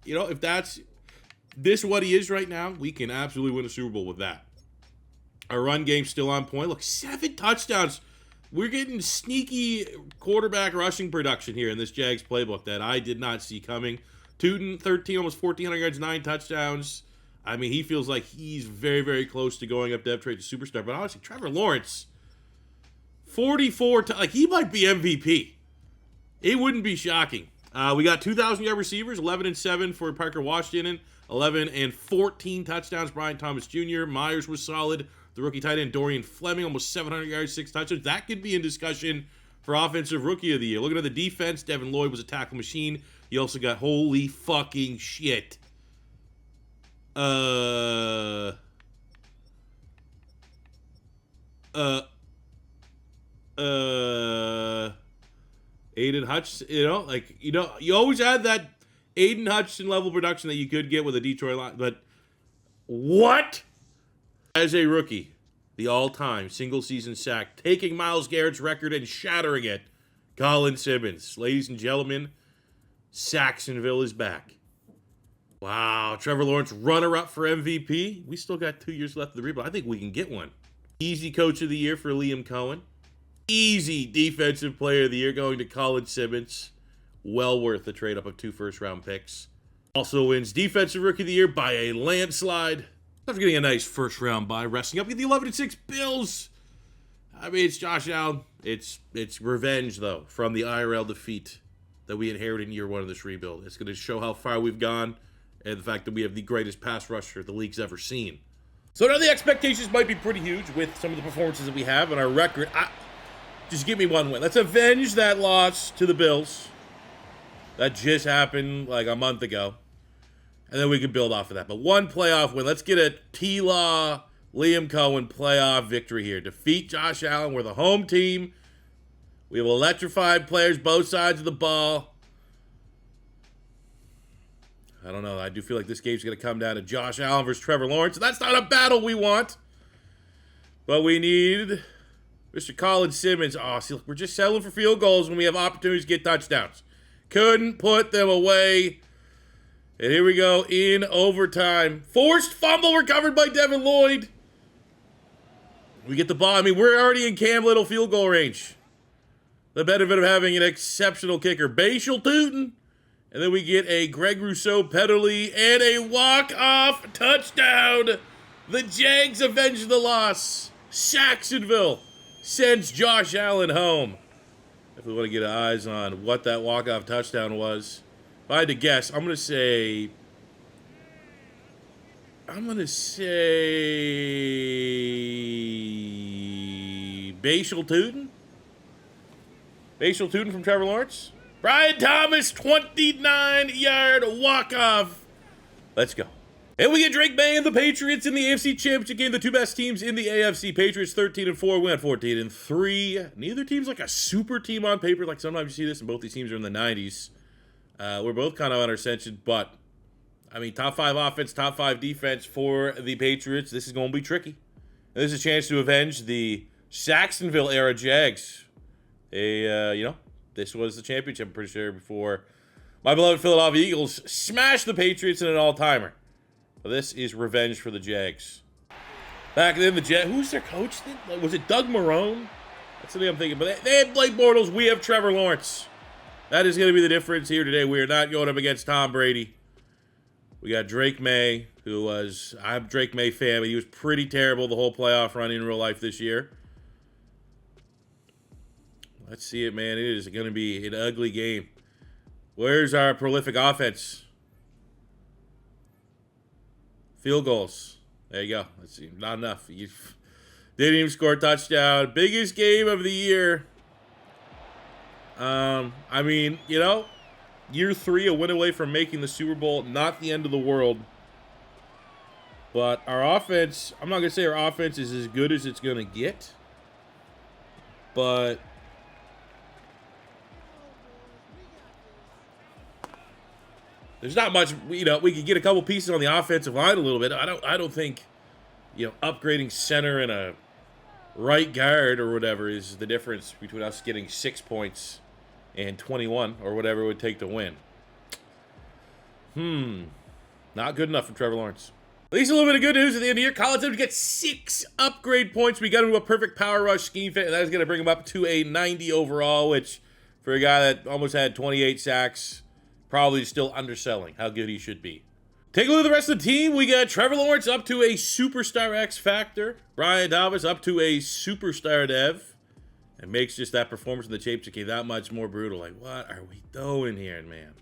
A: If that's what he is right now, we can absolutely win a Super Bowl with that. Our run game's still on point. Look, 7 touchdowns. We're getting sneaky quarterback rushing production here in this Jags playbook that I did not see coming. Tootin, 13, almost 1,400 yards, 9 touchdowns. I mean, he feels like he's very, very close to going up depth trade to superstar. But honestly, Trevor Lawrence, 44, like he might be MVP. It wouldn't be shocking. We got 2,000-yard receivers, 11-7 for Parker Washington, 11 and 14 touchdowns. Brian Thomas Jr. Myers was solid. The rookie tight end Dorian Fleming, almost 700 yards, 6 touchdowns. That could be in discussion for Offensive Rookie of the Year. Looking at the defense, Devin Lloyd was a tackle machine. You also got holy fucking shit. Aiden Hutchinson, you always had that Aiden Hutchinson level production that you could get with a Detroit line, but what? As a rookie, the all-time single-season sack, taking Myles Garrett's record and shattering it, Colin Simmons. Ladies and gentlemen, Sacksonville is back. Wow, Trevor Lawrence, runner-up for MVP. We still got 2 years left of the rebuild. I think we can get one. Easy Coach of the Year for Liam Cohen. Easy Defensive Player of the Year going to Colin Simmons. Well worth the trade-up of 2 first-round picks. Also wins Defensive Rookie of the Year by a landslide. After getting a nice first-round bye, resting up. Get the 11-6 Bills. I mean, it's Josh Allen. It's revenge, though, from the IRL defeat that we inherited in year 1 of this rebuild. It's going to show how far we've gone and the fact that we have the greatest pass rusher the league's ever seen. So now the expectations might be pretty huge with some of the performances that we have and our record. Just give me one win. Let's avenge that loss to the Bills. That just happened like a month ago. And then we can build off of that. But one playoff win. Let's get a T-Law, Liam Cohen playoff victory here. Defeat Josh Allen. We're the home team. We have electrified players both sides of the ball. I don't know. I do feel like this game's going to come down to Josh Allen versus Trevor Lawrence. That's not a battle we want. But we need Mr. Colin Simmons. Oh, see, look, we're just settling for field goals when we have opportunities to get touchdowns. Couldn't put them away. And here we go in overtime. Forced fumble recovered by Devin Lloyd. We get the ball. I mean, we're already in Cam Little field goal range. The benefit of having an exceptional kicker. Bashal Tootin. And then we get a Greg Rousseau penalty and a walk-off touchdown. The Jags avenge the loss. Jacksonville sends Josh Allen home. If we want to get eyes on what that walk-off touchdown was, if I had to guess, I'm going to say Bashal Tootin. Bashal Tootin from Trevor Lawrence. Brian Thomas, 29-yard walk-off. Let's go. And we get Drake May and the Patriots in the AFC Championship game. The two best teams in the AFC. Patriots 13-4, win 14-3. Neither team's like a super team on paper. Like sometimes you see this, and both these teams are in the 90s. We're both kind of on our ascension, but I mean, top 5 offense, top 5 defense for the Patriots. This is going to be tricky. And this is a chance to avenge the Jacksonville era Jags. This was the championship, I'm pretty sure, before my beloved Philadelphia Eagles smashed the Patriots in an all-timer. But this is revenge for the Jags. Back then, the Jags, who's their coach then? Was it Doug Marrone? That's the name I'm thinking. But they had Blake Bortles. We have Trevor Lawrence. That is going to be the difference here today. We are not going up against Tom Brady. We got Drake May, I'm a Drake May fan, but he was pretty terrible the whole playoff run in real life this year. Let's see it, man. It is going to be an ugly game. Where's our prolific offense? Field goals. There you go. Let's see. Not enough. You didn't even score a touchdown. Biggest game of the year. I mean, year 3, a win away from making the Super Bowl. Not the end of the world. But our offense, I'm not going to say our offense is as good as it's going to get. But there's not much, we could get a couple pieces on the offensive line a little bit. I don't think, upgrading center and a right guard or whatever is the difference between us getting 6 points and 21 or whatever it would take to win. Not good enough for Trevor Lawrence. At least a little bit of good news at the end of the year. Colin Simmons gets 6 upgrade points. We got him to a perfect power rush scheme fit, and that is going to bring him up to a 90 overall, which for a guy that almost had 28 sacks, probably still underselling how good he should be. Take a look at the rest of the team. We got Trevor Lawrence up to a superstar X Factor. Brian Thomas up to a superstar Dev. It makes just that performance in the championship game that much more brutal. Like, what are we doing here, man?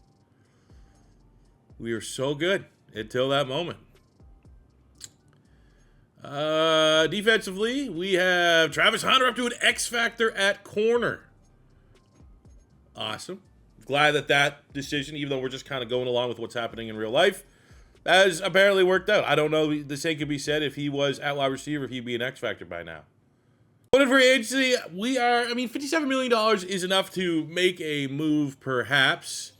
A: We were so good until that moment. Defensively, we have Travis Hunter up to an X Factor at corner. Awesome. Glad that decision, even though we're just kind of going along with what's happening in real life, has apparently worked out. I don't know, the same could be said if he was at wide receiver, if he'd be an X factor by now. But in free agency, $57 million is enough to make a move, perhaps.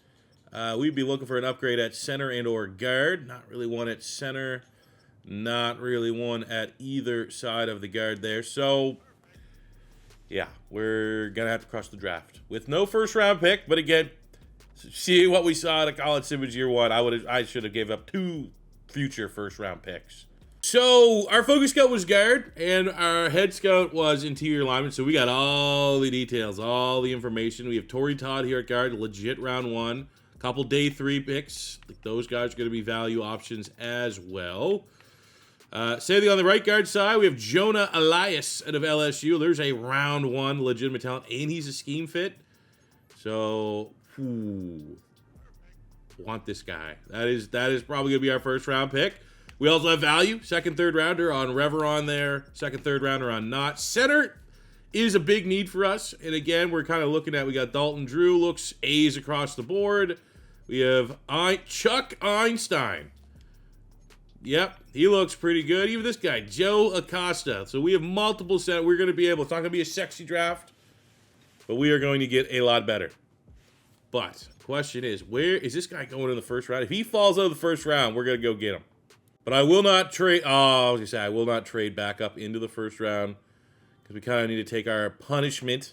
A: We'd be looking for an upgrade at center and or guard. Not really one at center. Not really one at either side of the guard there. So, yeah, we're going to have to crush the draft. With no first-round pick, but again, seeing what we saw at Colin Simmons year one, I should have gave up 2 future first-round picks. So, our focus scout was guard, and our head scout was interior lineman. So, we got all the details, all the information. We have Torrey Todd here at guard, legit round 1. Couple day 3 picks. I think those guys are going to be value options as well. Same thing on the right guard side. We have Jonah Elias out of LSU. There's a round 1 legitimate talent, and he's a scheme fit. So, want this guy. That is probably going to be our first round pick. We also have value, second, third rounder on Reveron there, second, third rounder on Knott. Center is a big need for us, and again, we're kind of looking at, we got Dalton Drew, looks A's across the board. We have Chuck Einstein. Yep, he looks pretty good. Even this guy, Joe Acosta. So we have multiple center. We're going to be able, it's not going to be a sexy draft, but we are going to get a lot better. But the question is, where is this guy going in the first round? If he falls out of the first round, we're going to go get him. But I will not trade. I was gonna say I will not trade back up into the first round because we kind of need to take our punishment.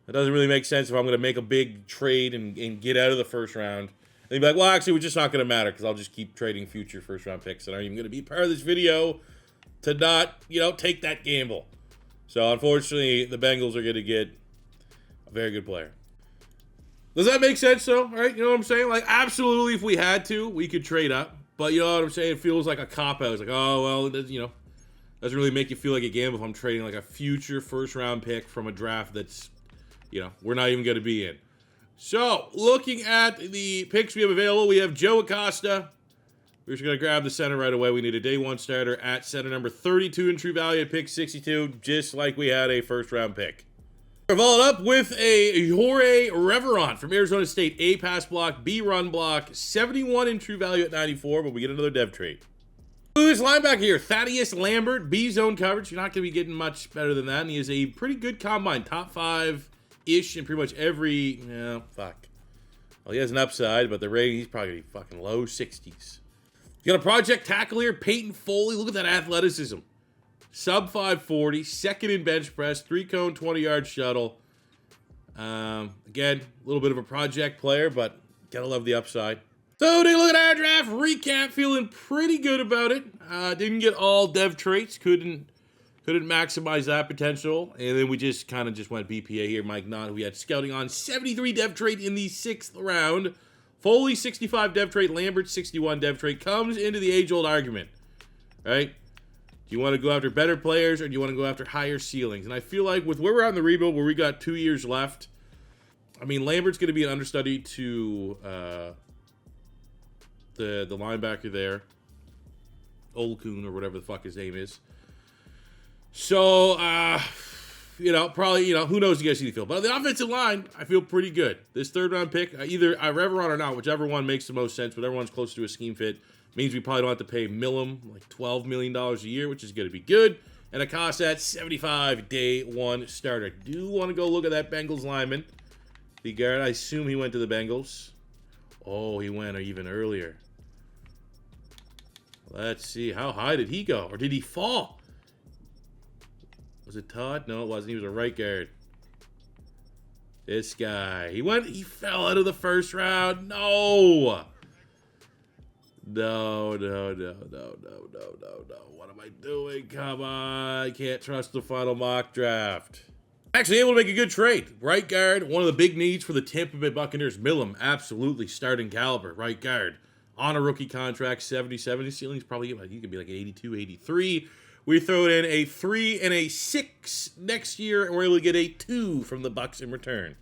A: That doesn't really make sense if I'm gonna make a big trade and get out of the first round. And they'd be like, well, actually, we're just not gonna matter because I'll just keep trading future first round picks that aren't even gonna be part of this video to not, take that gamble. So unfortunately, the Bengals are gonna get a very good player. Does that make sense though? Right? You know what I'm saying? Like, absolutely, if we had to, we could trade up. But you know what I'm saying? It feels like a cop-out. It's like, oh, well, doesn't really make you feel like a gamble if I'm trading like a future first-round pick from a draft that's, we're not even going to be in. So, looking at the picks we have available, we have Joe Acosta. We're just going to grab the center right away. We need a day 1 starter at center number 32 in true value at pick 62, just like we had a first-round pick. We're followed up with a Jorge Reveron from Arizona State. A pass block, B run block, 71 in true value at 94, but we get another dev trait. This linebacker here, Thaddeus Lambert, B zone coverage. You're not going to be getting much better than that. And he is a pretty good combine, top 5-ish in pretty much every, Well, he has an upside, but the rating, he's probably going to be fucking low 60s. You got a project tackle here, Peyton Foley. Look at that athleticism. Sub 540, second in bench press, 3-cone, 20-yard shuttle. Again, a little bit of a project player, but gotta love the upside. So, take a look at our draft recap. Feeling pretty good about it. Didn't get all dev traits. Couldn't maximize that potential. And then we just kind of went BPA here. Mike Knott, we had scouting on 73 dev trait in the 6th round. Foley, 65 dev trait. Lambert, 61 dev trait. Comes into the age-old argument, right? Do you want to go after better players or do you want to go after higher ceilings? And I feel like with where we're at in the rebuild, where we got 2 years left, Lambert's going to be an understudy to the linebacker there, Olkun or whatever the fuck his name is. So, probably, who knows you guys see the field. But on the offensive line, I feel pretty good. This 3rd round pick, either I Reveron or not, whichever one makes the most sense, whatever one's close to a scheme fit, means we probably don't have to pay Millum like $12 million a year, which is going to be good. And it costs at 75 day 1 starter. I do want to go look at that Bengals lineman. The guard, I assume he went to the Bengals. Oh, he went even earlier. Let's see. How high did he go? Or did he fall? Was it Todd? No, it wasn't. He was a right guard. This guy. He fell out of the first round. No. No. What am I doing? Come on. I can't trust the final mock draft. Actually able to make a good trade. Right guard, one of the big needs for the Tampa Bay Buccaneers. Millum, absolutely starting caliber. Right guard. On a rookie contract, 77. His ceiling's probably, he could be like 82, 83. We throw in a 3 and a 6 next year, and we're able to get a 2 from the Bucs in return.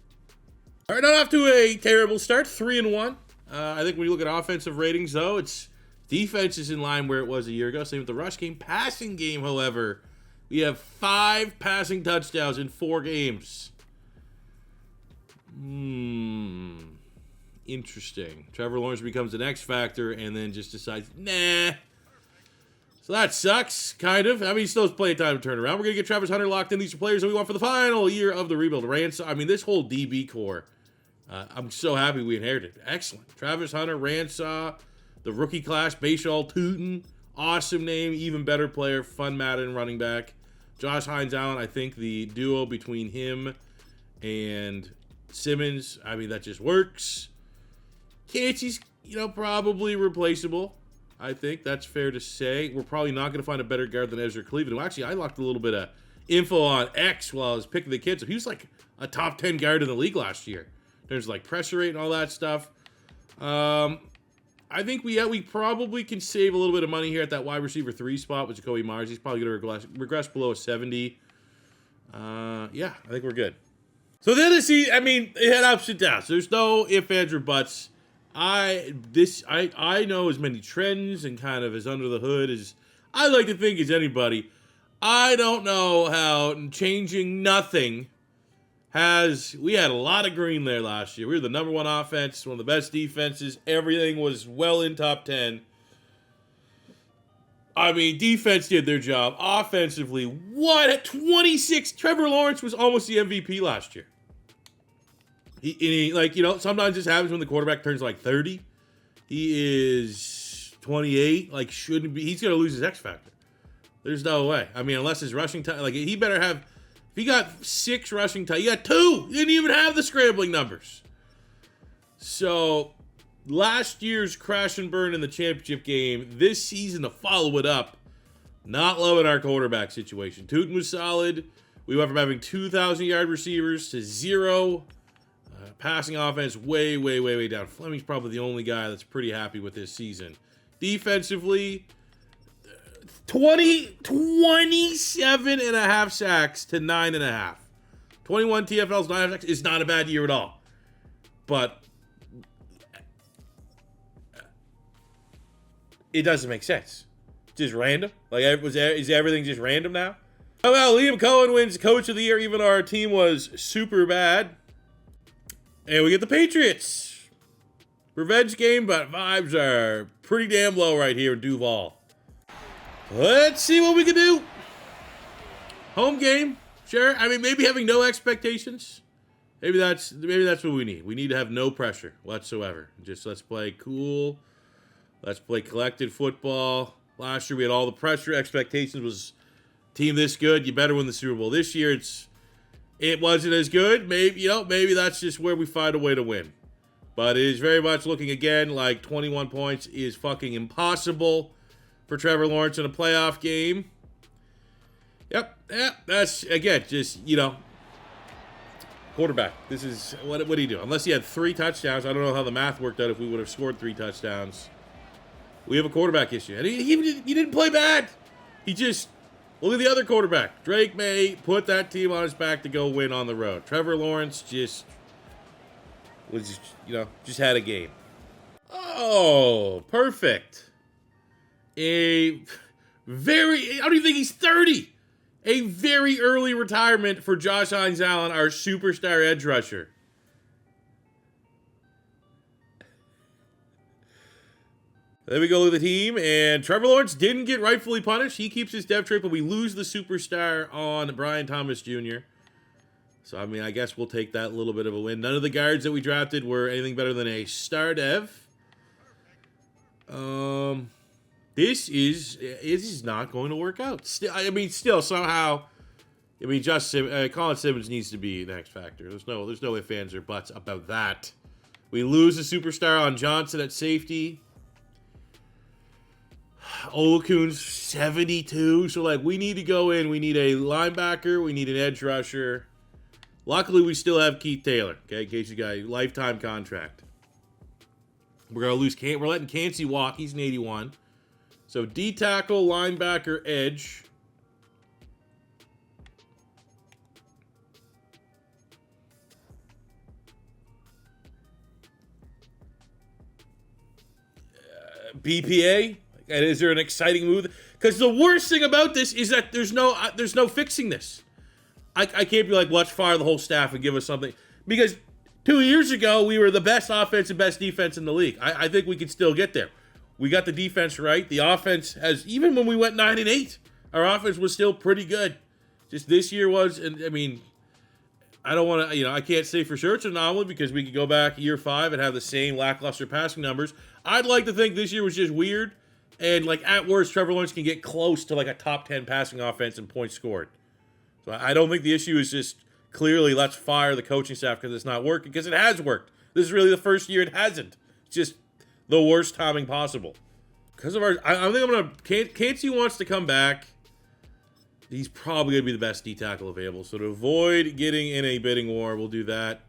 A: All right, not off to a terrible start. 3-1. I think when you look at offensive ratings, though, it's defense is in line where it was a year ago. Same with the rush game. Passing game, however, we have 5 passing touchdowns in 4 games. Interesting. Trevor Lawrence becomes an X factor and then just decides, nah. So that sucks, kind of. I mean, he still has plenty of time to turn around. We're going to get Travis Hunter locked in. These are players that we want for the final year of the rebuild. Ransom, I mean, this whole DB core, I'm so happy we inherited. Excellent. Travis Hunter, Ransaw, the rookie class, Bashal Tootin, awesome name, even better player, fun Madden running back. Josh Hines-Allen, I think the duo between him and Simmons, I mean, that just works. Cansey's, probably replaceable. I think that's fair to say. We're probably not going to find a better guard than Ezra Cleveland. Well, actually, I locked a little bit of info on X while I was picking the kids. So he was like a top 10 guard in the league last year. There's like pressure rate and all that stuff. I think we probably can save a little bit of money here at that wide receiver 3 spot with Jacoby Myers. He's probably going to regress below a 70. Yeah, I think we're good. So then it had ups and downs. There's no ifs, ands, or buts. I know as many trends and kind of as under the hood as I like to think as anybody. I don't know how changing nothing we had a lot of green there last year. We were the number 1 offense, one of the best defenses. Everything was well in top 10. I mean, defense did their job. Offensively, what? At 26, Trevor Lawrence was almost the MVP last year. Sometimes this happens when the quarterback turns like 30. He is 28. Shouldn't be. He's going to lose his X factor. There's no way. I mean, unless his rushing time, he better have. If he got 6 rushing time, he got 2. He didn't even have the scrambling numbers. So, last year's crash and burn in the championship game, this season to follow it up, not loving our quarterback situation. Tootin was solid. We went from having 2,000-yard receivers to 0. Passing offense way, way, way, way down. Fleming's probably the only guy that's pretty happy with this season. Defensively, 27 and a half sacks to 9.5. 21 TFLs, 9.5 sacks is not a bad year at all. But it doesn't make sense. Just random. Is everything just random now? Oh, well, Liam Cohen wins Coach of the Year, even though our team was super bad. And we get the Patriots. Revenge game, but vibes are pretty damn low right here in Duval. Let's see what we can do. Home game, sure. I mean, maybe having no expectations. Maybe that's what we need. We need to have no pressure whatsoever. Just let's play cool. Let's play collected football. Last year we had all the pressure. Expectations was team this good, you better win the Super Bowl. This year it wasn't as good. Maybe that's just where we find a way to win. But it is very much looking again like 21 points is fucking impossible for Trevor Lawrence in a playoff game. Yep. That's, again, just, quarterback. This is, what do you do? Unless he had 3 touchdowns. I don't know how the math worked out if we would have scored 3 touchdowns. We have a quarterback issue. And he didn't play bad. He just, look at the other quarterback. Drake May put that team on his back to go win on the road. Trevor Lawrence just had a game. Oh, perfect. I don't even think he's 30. A very early retirement for Josh Hines-Allen, our superstar edge rusher. There we go, look at the team. And Trevor Lawrence didn't get rightfully punished. He keeps his dev trait, but we lose the superstar on Brian Thomas Jr. So, I mean, I guess we'll take that little bit of a win. None of the guards that we drafted were anything better than a star dev. This is not going to work out. Still somehow, Colin Simmons needs to be the X factor. There's no ifs, ands, or buts about that. We lose a superstar on Johnson at safety. Olakun's 72. So, we need to go in. We need a linebacker. We need an edge rusher. Luckily, we still have Keith Taylor, okay, in case you got a lifetime contract. We're letting Cansey walk. He's an 81. So, D tackle, linebacker, edge. BPA? And is there an exciting move? Because the worst thing about this is that there's no fixing this. I can't be like, let's fire the whole staff and give us something. Because 2 years ago, we were the best offense and best defense in the league. I think we can still get there. We got the defense right. The offense has, even when we went 9-8, our offense was still pretty good. Just this year was, and I mean, I don't want to, I can't say for sure it's an anomaly because we could go back year 5 and have the same lackluster passing numbers. I'd like to think this year was just weird. And, like, at worst, Trevor Lawrence can get close to, like, a top 10 passing offense and points scored. So I don't think the issue is just clearly let's fire the coaching staff because it's not working, because it has worked. This is really the first year it hasn't. It's just the worst timing possible. Because of our, I think I'm going to, Cansey wants to come back. He's probably going to be the best D tackle available. So to avoid getting in a bidding war, we'll do that.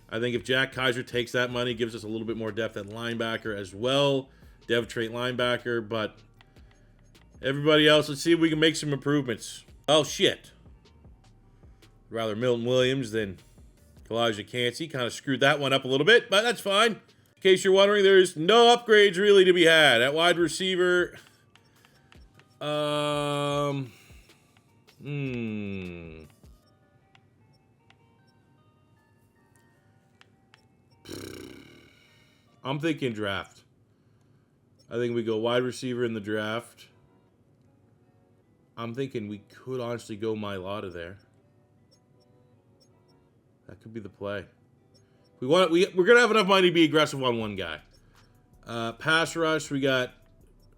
A: I think if Jack Kaiser takes that money, gives us a little bit more depth at linebacker as well. Dev trait linebacker, but everybody else, let's see if we can make some improvements. Oh, shit. Rather Milton Williams than Elijah Cansey. Kind of screwed that one up a little bit, but that's fine. In case you're wondering, there's no upgrades really to be had. At wide receiver, I'm thinking draft. I think we go wide receiver in the draft. I'm thinking we could honestly go Mailata there. That could be the play. We're gonna have enough money to be aggressive on one guy. Pass rush, we got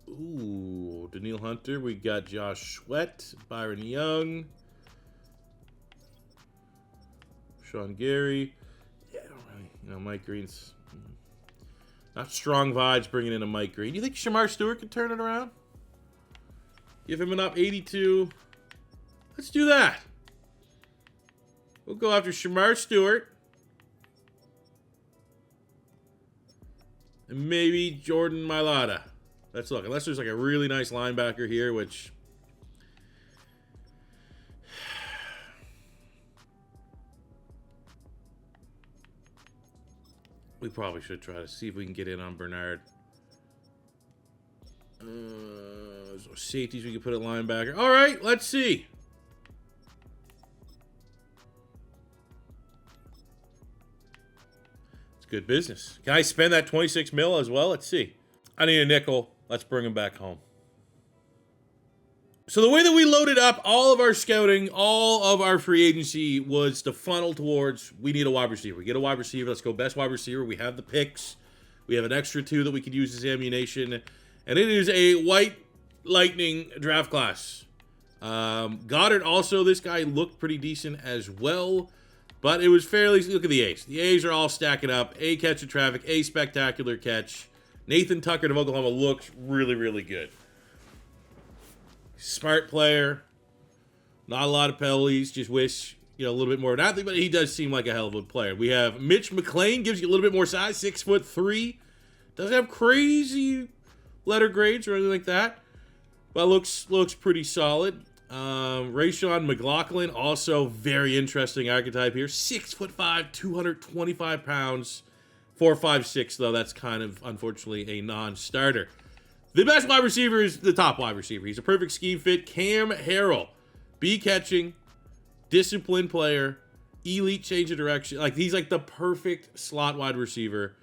A: Daniil Hunter, we got Josh Sweat, Byron Young, Sean Gary. Yeah, I don't really, Mike Green's not strong vibes bringing in a Mike Green. Do you think Shamar Stewart can turn it around? Give him an up 82. Let's do that. We'll go after Shamar Stewart. And maybe Jordan Mailata. Let's look. Unless there's like a really nice linebacker here, which... we probably should try to see if we can get in on Bernard. Safeties we can put at linebacker. All right, let's see. It's good business. Can I spend that 26 mil as well? Let's see. I need a nickel. Let's bring him back home. So the way that we loaded up all of our scouting, all of our free agency was to funnel towards, we need a wide receiver. We get a wide receiver. Let's go best wide receiver. We have the picks. We have an extra 2 that we could use as ammunition. And it is a white lightning draft class. Goddard also, this guy looked pretty decent as well. But it was fairly, look at the A's. The A's are all stacking up. A catch of traffic, a spectacular catch. Nathan Tucker of Oklahoma looks really, really good. Smart player. Not a lot of penalties. Just wish, a little bit more of an athlete, but he does seem like a hell of a player. We have Mitch McClain, gives you a little bit more size, 6'3". Doesn't have crazy letter grades or anything like that, but looks pretty solid. Rayshawn McLaughlin, also very interesting archetype here. 6'5", 225 pounds, 4.56 though. That's kind of unfortunately a non-starter. The best wide receiver is the top wide receiver. He's a perfect scheme fit. Cam Harrell, be catching, disciplined player, elite change of direction. Like he's like the perfect slot wide receiver.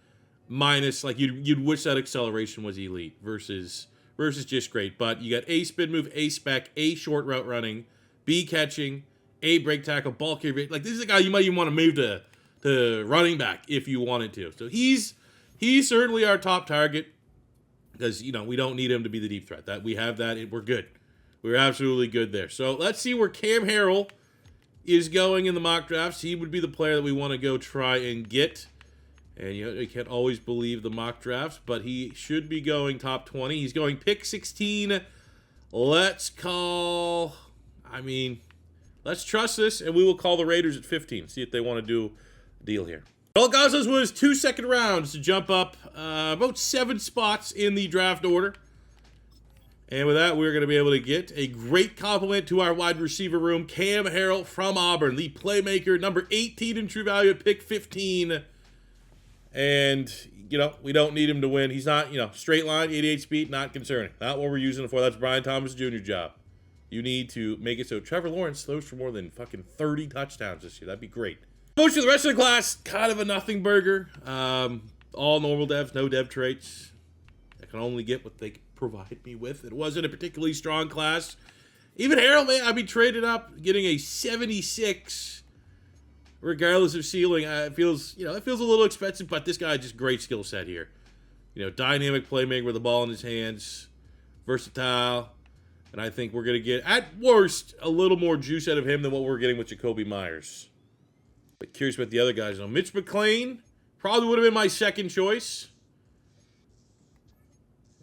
A: Minus like you'd wish that acceleration was elite versus just great. But you got a spin move, a spec, a short route running, B catching, a break tackle, ball carrier. Like this is a guy you might even want to move to running back if you wanted to. So he's certainly our top target because we don't need him to be the deep threat. That we have that, we're good. We're absolutely good there. So let's see where Cam Harrell is going in the mock drafts. He would be the player that we want to go try and get. And you can't always believe the mock drafts, but he should be going top 20. He's going pick 16. Let's trust this, and we will call the Raiders at 15. See if they want to do a deal here. All Gazos was 2 second rounds to jump up about 7 spots in the draft order. And with that, we're going to be able to get a great compliment to our wide receiver room. Cam Harrell from Auburn, the playmaker, number 18 in true value at pick 15. And, we don't need him to win. He's not, straight line, 88 speed, not concerning. Not what we're using it for. That's Brian Thomas Jr.'s job. You need to make it so Trevor Lawrence throws for more than fucking 30 touchdowns this year. That'd be great. Most of the rest of the class, kind of a nothing burger. All normal devs, no dev traits. I can only get what they provide me with. It wasn't a particularly strong class. Even Harold, man, I'd be traded up, getting a 76, regardless of ceiling. It feels a little expensive, but this guy just great skill set here. Dynamic playmaker with the ball in his hands, versatile, and I think we're going to get, at worst, a little more juice out of him than what we're getting with Jacoby Myers. But curious about the other guys. Now, Mitch McClain probably would have been my second choice.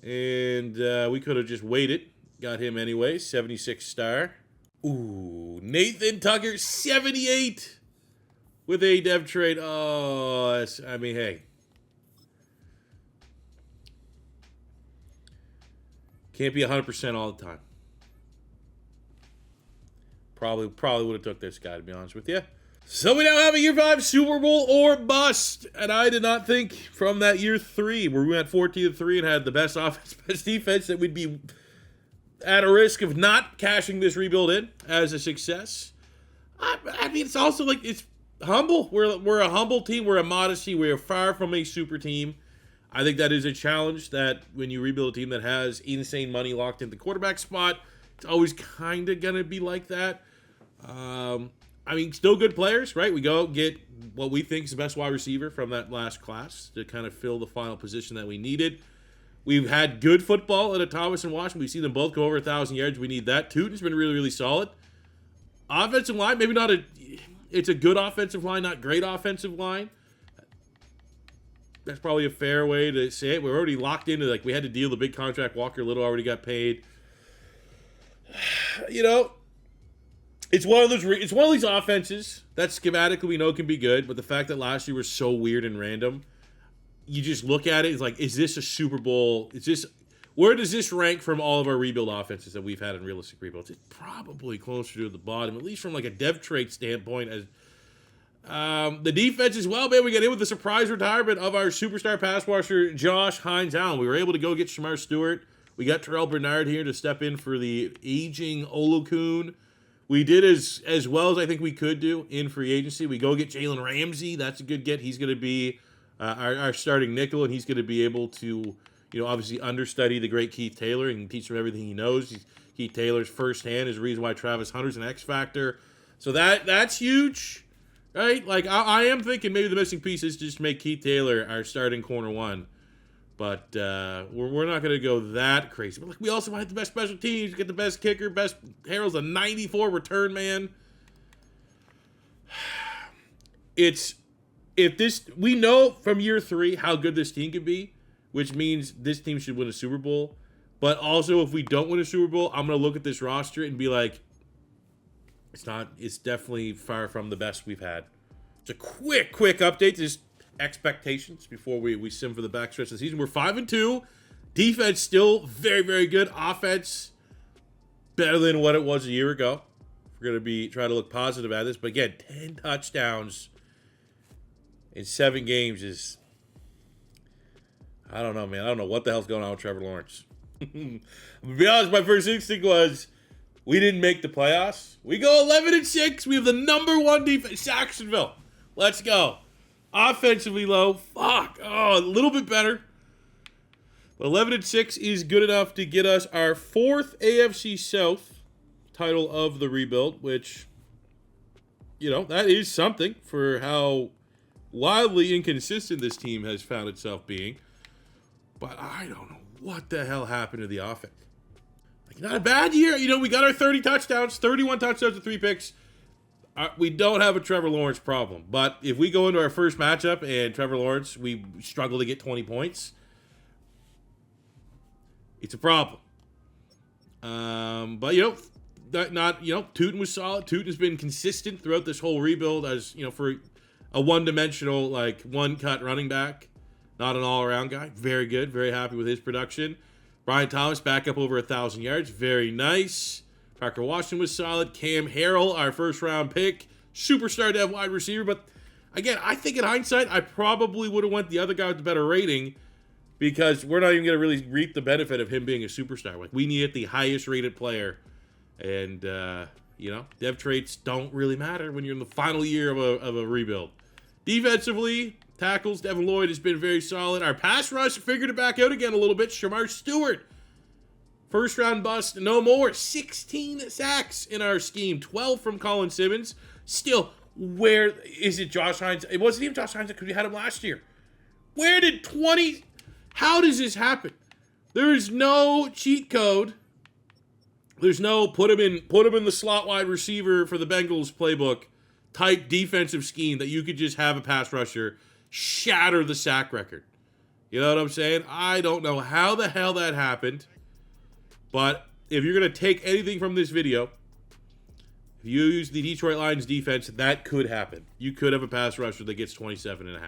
A: And we could have just waited. Got him anyway, 76 star. Ooh, Nathan Tucker, 78 with a dev trade. Oh, hey. Can't be 100% all the time. Probably would have took this guy, to be honest with you. So we now have a Year 5 Super Bowl or bust. And I did not think from that Year 3, where we went 14-3 and had the best offense, best defense, that we'd be at a risk of not cashing this rebuild in as a success. I mean, it's also like, it's humble. We're a humble team. We're a modest team. We're far from a super team. I think that is a challenge that when you rebuild a team that has insane money locked into the quarterback spot, it's always kind of going to be like that. I mean, still good players, right? We go get what we think is the best wide receiver from that last class to kind of fill the final position that we needed. We've had good football at Thomas and Washington. We've seen them both go over 1,000 yards. We need that. Tootin's been really, really solid. Offensive line, maybe not it's a good offensive line, not great offensive line. That's probably a fair way to say it. We're already locked into, like, we had to deal the big contract. Walker Little already got paid. It's one of these offenses that schematically we know can be good, but the fact that last year was so weird and random, you just look at it, it's like, is this a Super Bowl? Where does this rank from all of our rebuild offenses that we've had in realistic rebuilds? It's probably closer to the bottom, at least from like a dev trait standpoint. As the defense as well, man, we got in with the surprise retirement of our superstar pass rusher, Josh Hines-Allen. We were able to go get Shamar Stewart. We got Terrell Bernard here to step in for the aging Olukun. We did as well as I think we could do in free agency. We go get Jalen Ramsey. That's a good get. He's going to be our starting nickel, and he's going to be able to, obviously understudy the great Keith Taylor and teach him everything he knows. Keith Taylor's firsthand is the reason why Travis Hunter's an X factor. So that's huge, right? Like, I am thinking maybe the missing piece is just make Keith Taylor our starting corner one. But we're not going to go that crazy. But we also have the best special teams. We get the best kicker, Harold's a 94 return man. We know from Year 3 how good this team could be, which means this team should win a Super Bowl. But also, if we don't win a Super Bowl, I'm going to look at this roster and be like, it's definitely far from the best we've had. It's a quick update. Just expectations before we sim for the backstretch of the season. We're 5-2. Defense still very, very good. Offense better than what it was a year ago. We're going to be trying to look positive at this. But again, 10 touchdowns in 7 games is, I don't know, man. I don't know what the hell's going on with Trevor Lawrence. To be honest, my first instinct was we didn't make the playoffs. We go 11-6. We have the #1 defense. Jacksonville. Let's go. Offensively low. Fuck. Oh, a little bit better. But 11-6 is good enough to get us our 4th AFC South title of the rebuild, which, that is something for how wildly inconsistent this team has found itself being. But I don't know what the hell happened to the offense. Like, not a bad year. We got our 30 touchdowns, 31 touchdowns and 3 picks. We don't have a Trevor Lawrence problem. But if we go into our first matchup and Trevor Lawrence, we struggle to get 20 points, it's a problem. But, Tootin was solid. Tootin has been consistent throughout this whole rebuild as, for a one-dimensional, one-cut running back. Not an all-around guy. Very good. Very happy with his production. Brian Thomas back up over 1,000 yards. Very nice. Parker Washington was solid. Cam Harrell, our first-round pick. Superstar dev wide receiver. But, again, I think in hindsight, I probably would have went the other guy with the better rating because we're not even going to really reap the benefit of him being a superstar. We needed the highest-rated player. And You know, dev traits don't really matter when you're in the final year of a rebuild. Defensively, tackles, Devin Lloyd has been very solid. Our pass rush figured it back out again a little bit. Shamar Stewart, first round bust, no more. 16 sacks in our scheme, 12 from Colin Simmons. Still, where is it Josh Hines? It wasn't even Josh Hines because we had him last year. Where did 20? How does this happen? There is no cheat code. There's no put him in the slot wide receiver for the Bengals playbook type defensive scheme that you could just have a pass rusher shatter the sack record. You know what I'm saying? I don't know how the hell that happened, but if you're going to take anything from this video, if you use the Detroit Lions defense, that could happen. You could have a pass rusher that gets 27.5.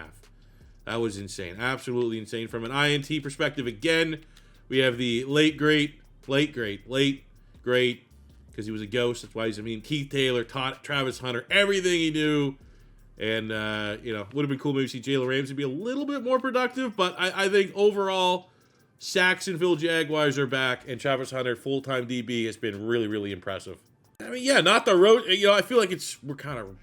A: That was insane. Absolutely insane. From an INT perspective, again, we have the late great, because he was a ghost. That's why he's, Keith Taylor, Travis Hunter, everything he knew. And, would have been cool maybe to see Jalen Ramsey be a little bit more productive. But I think overall, Jacksonville Jaguars are back. And Travis Hunter, full-time DB, has been really, really impressive. Not the road. I feel like we're kind of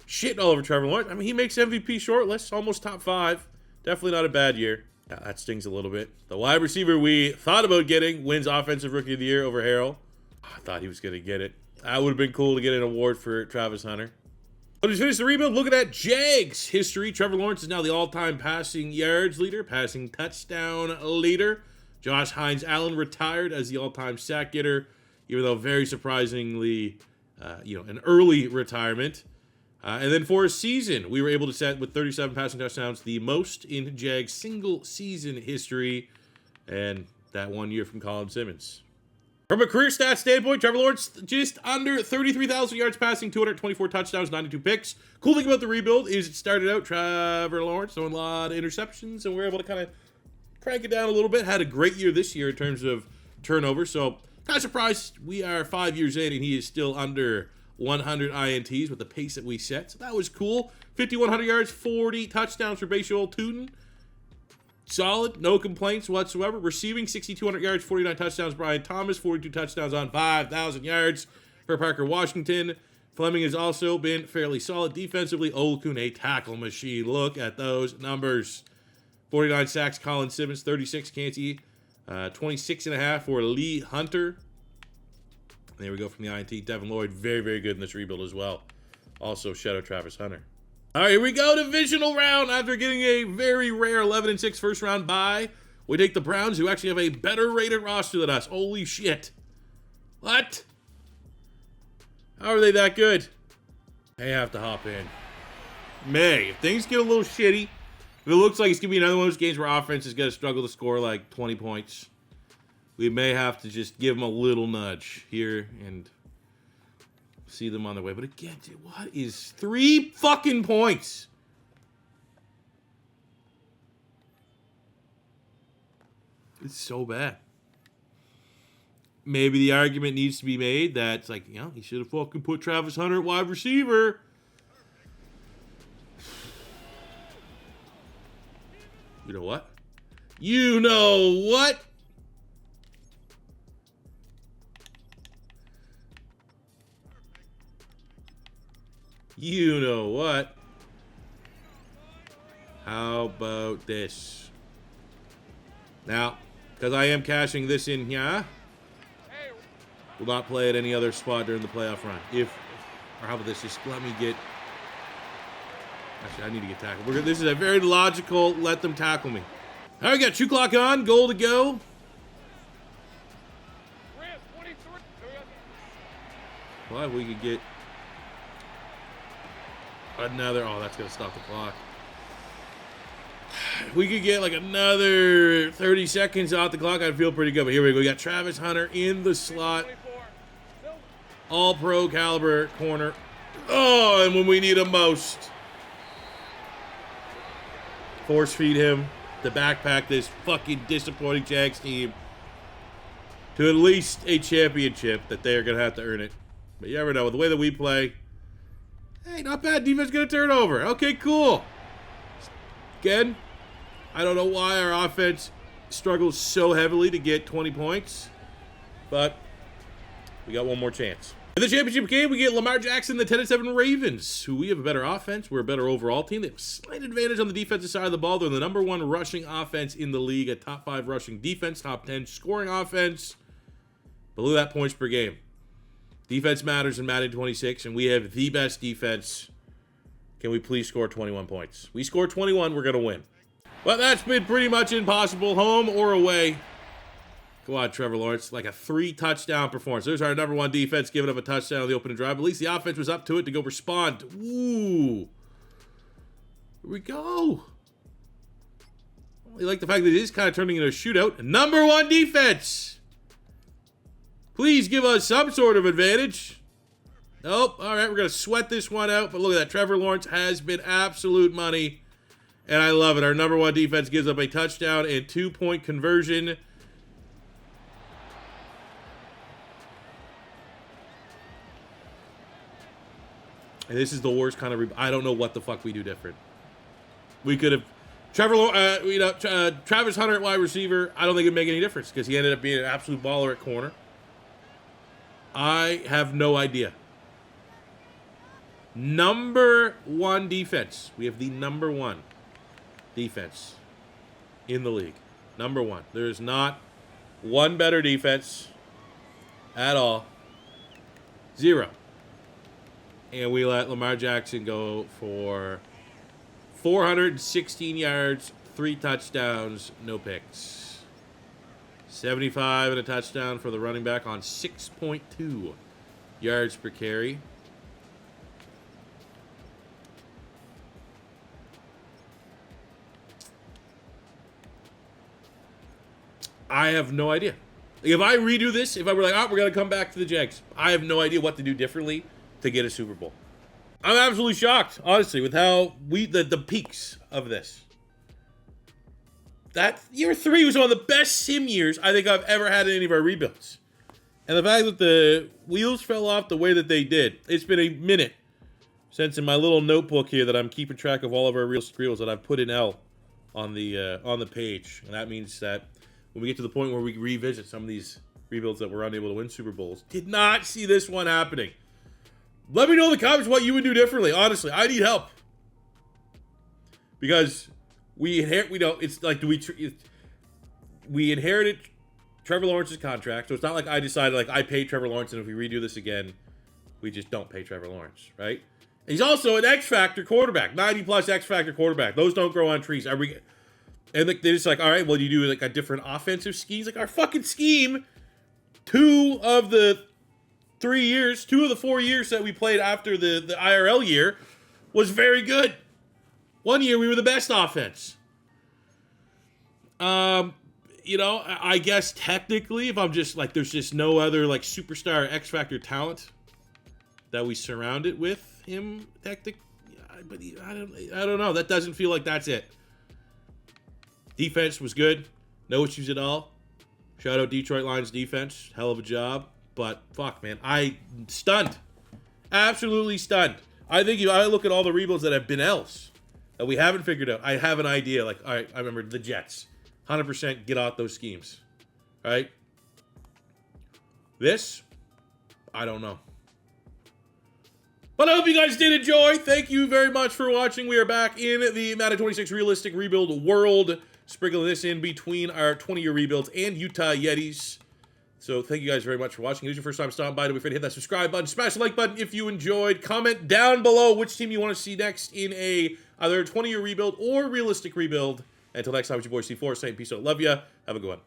A: shitting all over Trevor Lawrence. he makes MVP shortlist, almost top 5. Definitely not a bad year. Yeah, that stings a little bit. The wide receiver we thought about getting wins Offensive Rookie of the Year over Harrell. I thought he was going to get it. That would have been cool to get an award for Travis Hunter. But he's finished the rebuild. Look at that Jags history. Trevor Lawrence is now the all-time passing yards leader, passing touchdown leader. Josh Hines-Allen retired as the all-time sack getter, even though very surprisingly, an early retirement. And then for a season, we were able to set with 37 passing touchdowns, the most in Jags single-season history, and that 1 year from Colin Simmons. From a career stats standpoint, Trevor Lawrence just under 33,000 yards passing, 224 touchdowns, 92 picks. Cool thing about the rebuild is it started out Trevor Lawrence throwing a lot of interceptions, and we were able to kind of crank it down a little bit. Had a great year this year in terms of turnover, so kind of surprised we are 5 years in and he is still under 100 INTs with the pace that we set. So that was cool. 5,100 yards, 40 touchdowns for Bayshore Tootin. Solid, no complaints whatsoever. Receiving 6,200 yards, 49 touchdowns. Brian Thomas, 42 touchdowns on 5,000 yards for Parker Washington. Fleming has also been fairly solid defensively. Olakun, a tackle machine. Look at those numbers. 49 sacks, Colin Simmons. 36, Canty. 26.5 for Lee Hunter. There we go from the INT. Devin Lloyd, very, very good in this rebuild as well. Also, shout out Travis Hunter. All right, here we go. Divisional round. After getting a very rare 11-6 first round bye, we take the Browns, who actually have a better rated roster than us. Holy shit. What? How are they that good? They have to hop in. If things get a little shitty, if it looks like it's going to be another one of those games where offense is going to struggle to score like 20 points, we may have to just give them a little nudge here and see them on their way. But again, dude, what is 3 fucking points? It's so bad. Maybe the argument needs to be made that it's like, he should have fucking put Travis Hunter at wide receiver. You know what? You know what? You know what? How about this? Now, because I am cashing this in here, will not play at any other spot during the playoff run. Or how about this? Just let me get... Actually, I need to get tackled. This is a very logical, let them tackle me. All right, we got 2 clock on, goal to go. Well, we could get another... Oh, that's going to stop the clock. We could get like another 30 seconds off the clock. I'd feel pretty good. But here we go. We got Travis Hunter in the slot. All-pro caliber corner. Oh, and when we need him most. Force feed him to backpack this fucking disappointing Jags team to at least a championship that they are going to have to earn it. But you never know. With the way that we play, hey, not bad. Defense going to turn over. Okay, cool. Again, I don't know why our offense struggles so heavily to get 20 points, but we got one more chance. In the championship game, we get Lamar Jackson, the 10-7 Ravens, who we have a better offense. We're a better overall team. They have a slight advantage on the defensive side of the ball. They're the #1 rushing offense in the league, a top 5 rushing defense, top 10 scoring offense. Below that points per game. Defense matters in Madden 26, and we have the best defense. Can we please score 21 points? We score 21, we're going to win. Well, that's been pretty much impossible, home or away. Come on, Trevor Lawrence, like a 3-touchdown performance. There's our #1 defense giving up a touchdown on the opening drive. At least the offense was up to it to go respond. Ooh. Here we go. I like the fact that it is kind of turning into a shootout. #1 defense. Please give us some sort of advantage. Nope. All right, we're going to sweat this one out. But look at that. Trevor Lawrence has been absolute money. And I love it. Our #1 defense gives up a touchdown and 2-point conversion. And this is the worst kind of... I don't know what the fuck we do different. We could have... Travis Hunter at wide receiver, I don't think it'd make any difference because he ended up being an absolute baller at corner. I have no idea. #1 defense. We have the #1 defense in the league. #1. There is not one better defense at all. 0. And we let Lamar Jackson go for 416 yards, 3 touchdowns, no picks. 75 and a touchdown for the running back on 6.2 yards per carry. I have no idea. If I redo this, if I were like, oh, we're going to come back to the Jags, I have no idea what to do differently to get a Super Bowl. I'm absolutely shocked, honestly, with how the peaks of this. That year 3 was one of the best sim years I think I've ever had in any of our rebuilds. And the fact that the wheels fell off the way that they did, it's been a minute since in my little notebook here that I'm keeping track of all of our reels that I've put in L on the page. And that means that when we get to the point where we revisit some of these rebuilds that were unable to win Super Bowls, did not see this one happening. Let me know in the comments what you would do differently. Honestly, I need help. Because we inherited Trevor Lawrence's contract. So it's not like I decided, like, I paid Trevor Lawrence, and if we redo this again, we just don't pay Trevor Lawrence, right? He's also an X-Factor quarterback, 90-plus X-Factor quarterback. Those don't grow on trees. And they're just like, all right, well, you do like a different offensive scheme. Like, our fucking scheme, 2 of the 4 years that we played after the IRL year was very good. One year we were the best offense. I guess technically, if I'm just like, there's just no other like superstar X-Factor talent that we surround it with him. But I don't know. That doesn't feel like that's it. Defense was good. No issues at all. Shout out Detroit Lions defense. Hell of a job. But, fuck, man. Stunned. Absolutely stunned. I think if I look at all the rebuilds that have been else, that we haven't figured out, I have an idea. Like, all right, I remember the Jets. 100% get out those schemes. Right? This, I don't know. But I hope you guys did enjoy. Thank you very much for watching. We are back in the Madden 26 Realistic Rebuild world. Sprinkling this in between our 20-year rebuilds and Utah Yetis. So thank you guys very much for watching. If it's your first time stopping by, don't be afraid to hit that subscribe button. Smash the like button if you enjoyed. Comment down below which team you want to see next in either 20-year rebuild or realistic rebuild. Until next time, it's your boy C4 saying peace out. Love ya. Have a good one.